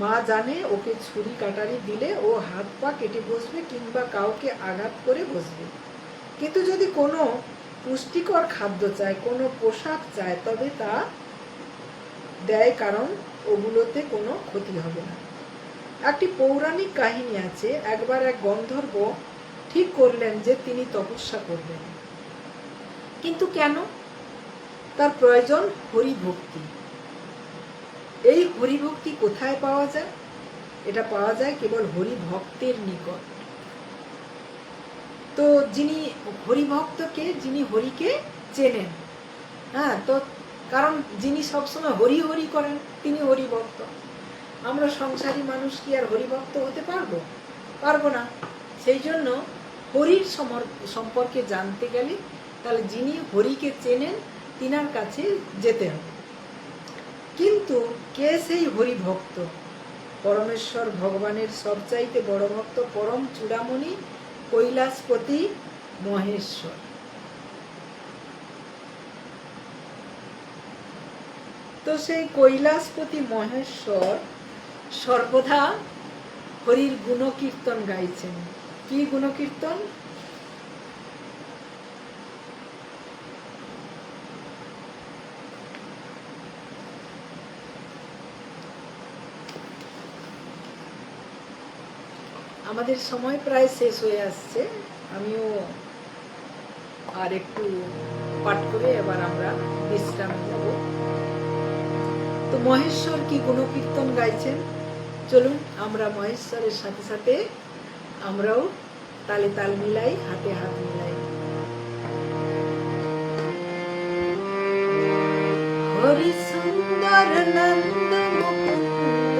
[SPEAKER 1] মা জানে ওকে ছুরি কাটারি দিলে ও হাত পা কেটে বসবে কিংবা কাউকে আঘাত করে বসবে। কিন্তু যদি কোনো পুষ্টিকর খাদ্য চায়, কোনো পোশাক চায়, তবে তা দেয়, কারণ ওগুলোতে কোনো ক্ষতি হবে না। একটি পৌরাণিক কাহিনী আছে, একবার এক গন্ধর্ব ঠিক করলেন যে তিনি তপস্যা করবেন। কিন্তু কেন? তার প্রয়োজন হরিভক্তি। এই হরিভক্তি কোথায় পাওয়া যায়? এটা পাওয়া যায় কেবল হরিভক্তের নিকট। তো যিনি হরিভক্তকে, যিনি হরিকে চেনেন, তো কারণ যিনি সবসময় হরি হরি করেন তিনি হরিভক্ত। আমরা সংসারী মানুষ কি আর হরিভক্ত হতে পারবো? পারবো না। সেই জন্য হরির সম্পর্কে জানতে গেলে তাহলে যিনি হরিকে চেনেন তিনার কাছে যেতে হবে। কিন্তু কে সেই হরিভক্ত? পরমেশ্বর ভগবানের সবচাইতে বড় ভক্ত পরম চূড়ামণি কৈলাসপতি মহেশ্বর। তো সেই কৈলাসপতি মহেশ্বর সর্বদা হরির গুণকীর্তন গাইছেন। কি গুণকীর্তন? আমাদের সময় প্রায় শেষ হয়ে আসছে, আমিও আর একটু পাঠ করে এবার আমরা বিশ্রাম নেব। তো মহেশ্বর কি গুণকীর্তন গাইছেন, চলুন আমরা মহেশ্বরের সাথে সাথে আমরাও তালে তাল মিলাই, হাতে হাত মিলাই। হরি সুন্দর নন্দ মুকুন্দ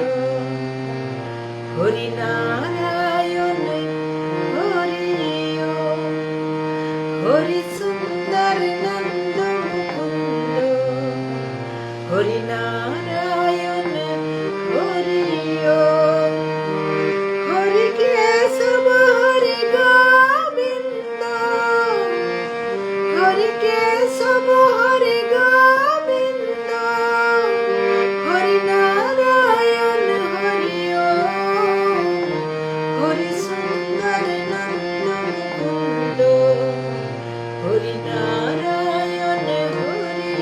[SPEAKER 1] হরি নারায়ণ হরি ওম। হরি সুন্দর নন্দ মুকুন্দ হরি নারায়ণ হরি ওম। হরি কেশব হরি গোবিন্দ হরি কেশব হরি গোবিন্দ হরি নারায়ণ হরি ওম। হরি সুন্দর নন্দ মুকুন্দ হরি নারায়ণ হরি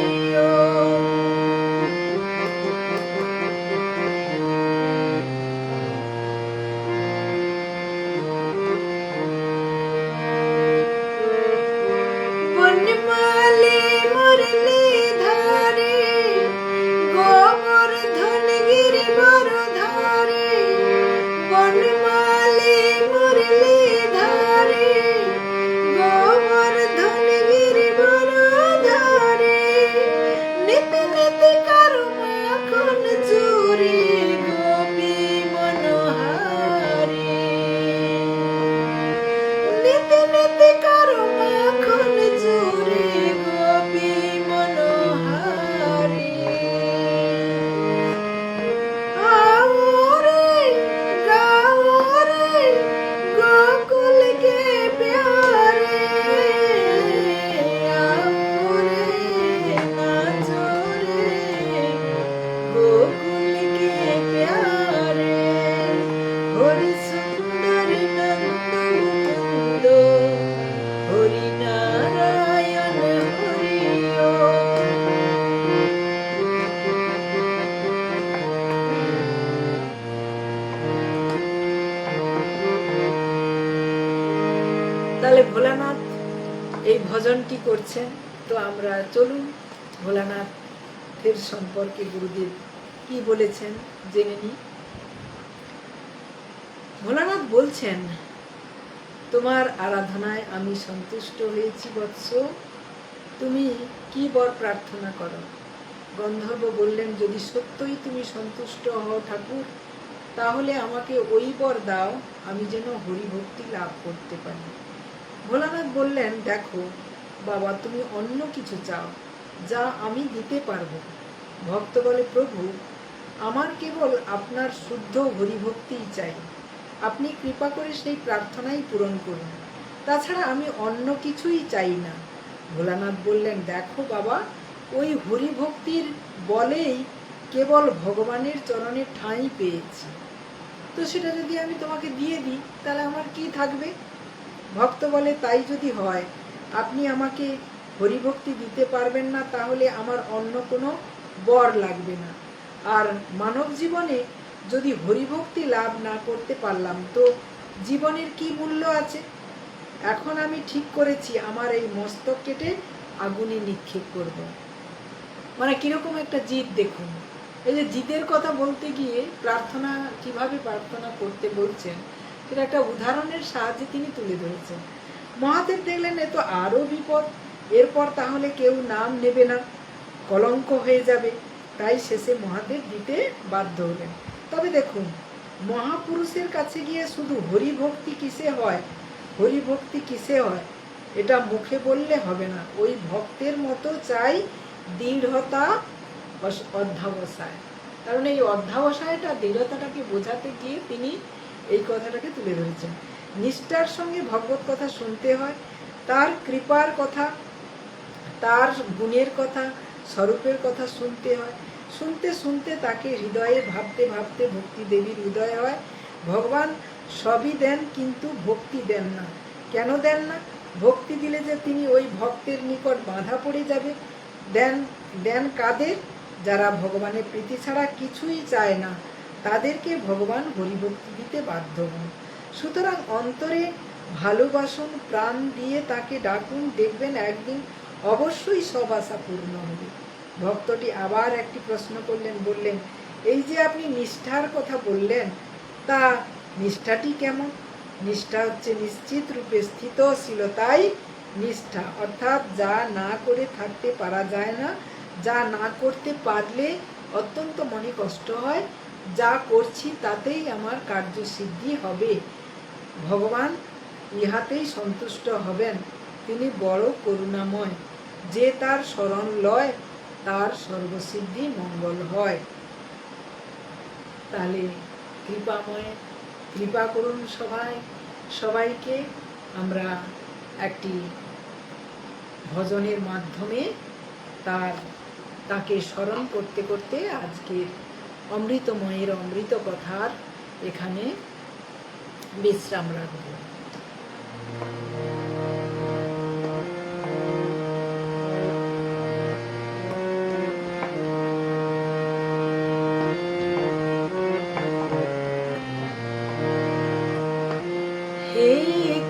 [SPEAKER 1] ওম। বনমালী মুরলীধারী গোবর্ধন গিরিবরধারী বনমালী মুরলীধারী গোবর্ধন গিরিবরধারী নিতি নিতি করো মাখন চুরি গোপী মনোহারী নিতি নিতি করো মাখন চুরি গোপী মনোহারী आओ रे गाओ रे गोकुल के प्यारे आओ रे नाचो रे गोकुल के प्यारे हरि सुंदर नंद मुकुंद हरि नारायण हरि ओम। তাহলে ভোলানাথ এই ভজনটি করছেন। তো আমরা চলুন ভোলানাথের সম্পর্কে গুরুদেব কি বলেছেন জেনে নিই। ভোলানাথ বলছেন, তোমার আরাধনায় আমি সন্তুষ্ট হয়েছি বৎস, তুমি কি বর প্রার্থনা করো। গন্ধর্ব বললেন, যদি সত্যই তুমি সন্তুষ্ট হও ঠাকুর, তাহলে আমাকে ওই বর দাও, আমি যেন হরিভক্তি লাভ করতে পারি। ভোলানাথ বললেন, দেখো বাবা, তুমি অন্য কিছু চাও যা আমি দিতে পারবো। ভক্ত বলে, প্রভু আমার কেবল আপনার শুদ্ধ হরিভক্তিই চাই, আপনি কৃপা করে সেই প্রার্থনাই পূরণ করুন, তাছাড়া আমি অন্য কিছুই চাই না। ভোলানাথ বললেন, দেখো বাবা, ওই হরিভক্তির বলেই কেবল ভগবানের চরণে ঠাঁই পেয়েছি, তো সেটা যদি আমি তোমাকে দিয়ে দিই তাহলে আমার কি থাকবে। ভক্ত বলে, তাই যদি হয় আপনি আমাকে হরিভক্তি দিতে পারবেন না, তাহলে আমার অন্য কোনো বর লাগবে না। আর মানব জীবনে যদি হরিভক্তি লাভ না করতে পারলাম তো জীবনের কি মূল্য আছে। এখন আমি ঠিক করেছি আমার এই মস্তক কেটে আগুনে নিক্ষেপ করব। মানে কিরকম একটা জিদ দেখুন। এই যে জিদের কথা বলতে গিয়ে প্রার্থনা কিভাবে প্রার্থনা করতে বলছেন সেটা একটা উদাহরণের সাহায্যে তিনি তুলে ধরেছেন। মহাদেব দেখলেন এ তো আরো বিপদ, এরপর তাহলে কেউ নাম নেবে না, কলঙ্ক হয়ে যাবে, তাই শেষে মহাদেব দিতে বাধ্য হলেন। তবে দেখুন, মহাপুরুষের কাছে গিয়ে শুধু হরিভক্তি কিসে হয়, হরিভক্তি কিসে হয় এটা মুখে বললে হবে না, ওই ভক্তের মতো চাই দৃঢ়তা অধ্যাবসায়। কারণ এই অধ্যাবসায়টা দৃঢ়তাটাকে বোঝাতে গিয়ে তিনি এই কথাটাকে তুলে ধরেছেন। নিষ্ঠার সঙ্গে ভগবত কথা শুনতে হয়, তার কৃপার কথা, তার গুণের কথা, স্বরূপের কথা শুনতে হয়। শুনতে শুনতে তাকে হৃদয়ে ভাবতে ভাবতে ভক্তি দেবীর হৃদয় হয়। ভগবান সবই দেন কিন্তু ভক্তি দেন না। কেন দেন না? ভক্তি দিলে যে তিনি ওই ভক্তের নিকট বাঁধা পড়ে যাবে। দেন কাদের? যারা ভগবানের প্রীতি ছাড়া কিছুই চায় না, তাদেরকে ভগবান হরিভক্তি দিতে বাধ্য হন। সুতরাং অন্তরে ভালোবাসুন, প্রাণ দিয়ে তাকে ডাকুন, দেখবেন একদিন অবশ্যই সব আশা পূর্ণ হবে। ভক্তটি আবার একটি প্রশ্ন করলেন, বললেন, এই যে আপনি নিষ্ঠার কথা বললেন, তা নিষ্ঠাটি কেমন? নিষ্ঠা হচ্ছে নিশ্চিত রূপে স্থিতশীলতাই নিষ্ঠা, অর্থাৎ যা না করে থাকতে পারা যায় না, যা না করতে পারলে অত্যন্ত মনে কষ্ট হয়। যা করছি তাতেই আমার কার্যসিদ্ধি হবে, ভগবান ইহাতেই সন্তুষ্ট হবেন। তিনি বড় করুণাময়, যে তার শরণ লয় তার সর্বসিদ্ধি মঙ্গল হয়। তাহলে কৃপাময়, কৃপা করুন সবাইকে। আমরা একটি ভজনের মাধ্যমে তাকে স্মরণ করতে করতে আজকের অমৃতময়ের অমৃত কথার এখানে বিশ্রাম রাখব। হে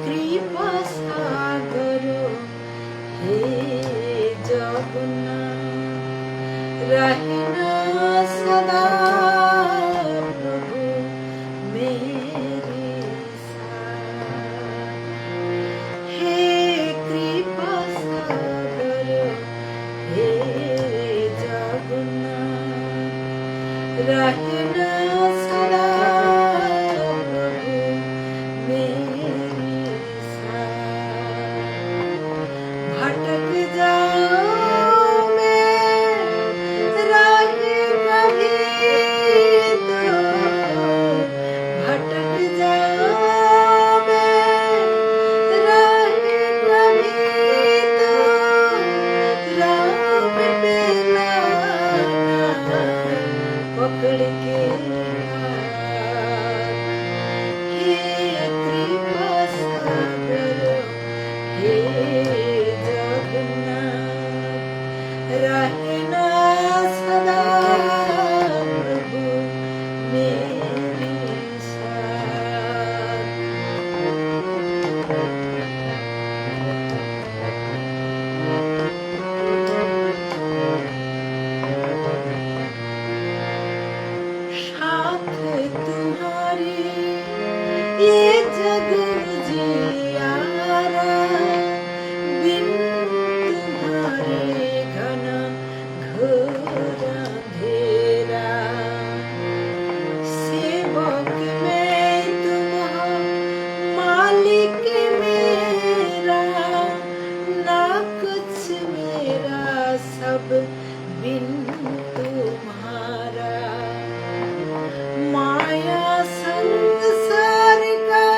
[SPEAKER 1] কৃপা সাগর, হে জগন্নাথ, रहना सदा प्रभु मेरे साथ। हे कृपा सागर, हे जगन्नाथ, रहना सदा प्रभु मेरे साथ। भटक जाऊं मैं राह कभी तो, भटक जाऊं मैं राह कभी तो, राम पे लाना पकड़ के हाथ। हे कृपा सागर, हे जगन्नाथ, रहना सदा प्रभु मेरे साथ। साथ तुम्हारी ये जग जियारा, बिन तुम्हारे घना घोर अंधेरा। सेवक मैं तुम हो, मालिक मेरा, ना कुछ मेरा, सब बिन तुम्हारा। माया संसार का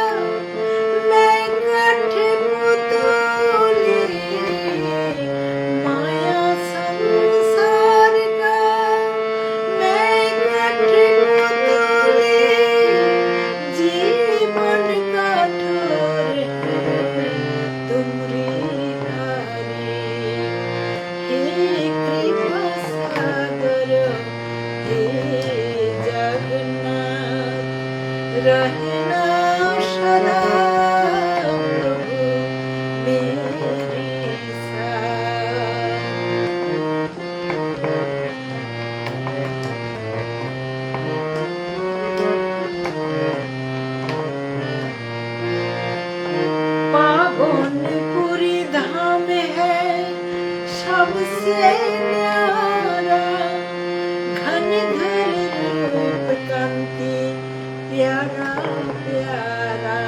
[SPEAKER 1] मैं कठपुतली, माया संसार का मैं कठपुतली, जीवन कठोर है तुमरी हारी। हे कृपा सागर, हे जगन्नाथ, रहना सदा प्रभु मेरे साथ। पावनपुरी धाम है सबसे न्यारा, घन घर रूप कांति प्यारा प्यारा।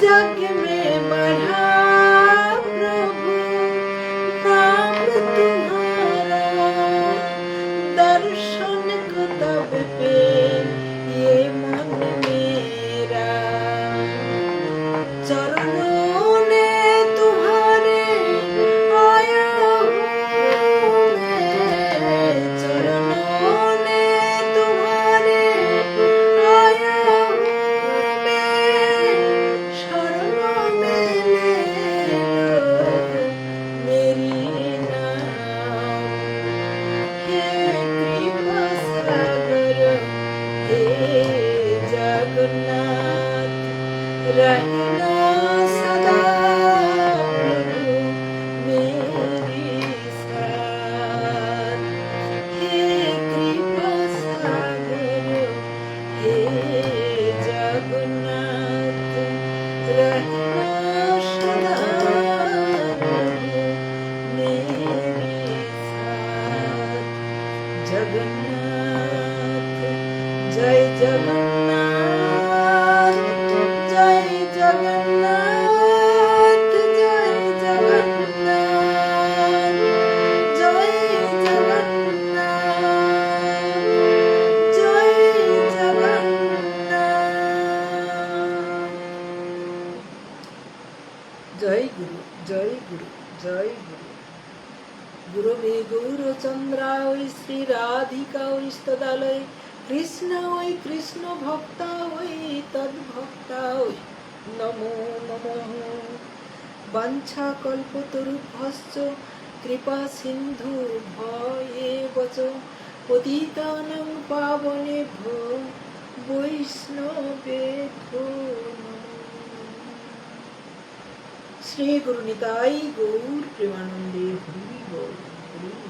[SPEAKER 1] जग में बढ़ा प्रभु नाम तुम्हारा, दर्शन को तब पे ये मन मेरा। चरणों ने तुम्हारे आया हूँ मैं, चरणों ने तुम्हारे आया हूँ मैं, शरणों में ले लो मेरी नाम। हे कृपा सागर, हे जगन्नाथ, रहना सदा प्रभु मेरे साथ। हे कृपा सागर, हे जगन्नाथ, रहना सदा प्रभु मेरे साथ। জগন্নাথ, জয় জগন্নাথ, জয় জগন্নাথ, জয় জগন্নাথ, জয় জগন্নাথ, জয় জগন্নাথ। জয় গুরু, জয় গুরু, জয় গুরু। গুরবে গৌরচন্দ্রায় শ্রী রাধিকায় স্তদালয় কৃষ্ণায় কৃষ্ণ ভক্তায় তদ্ভক্তায় নমো নমঃ। বাঞ্ছা কল্পতরুভ্যশ্চ কৃপা সিন্ধু ভয়েব চ পতিতানাং পাবনেভ্যো বৈষ্ণবেভ্যো নমঃ। শ্রী গুরু নিতাই গৌর প্রেমানন্দে হরি বল, হরি বল।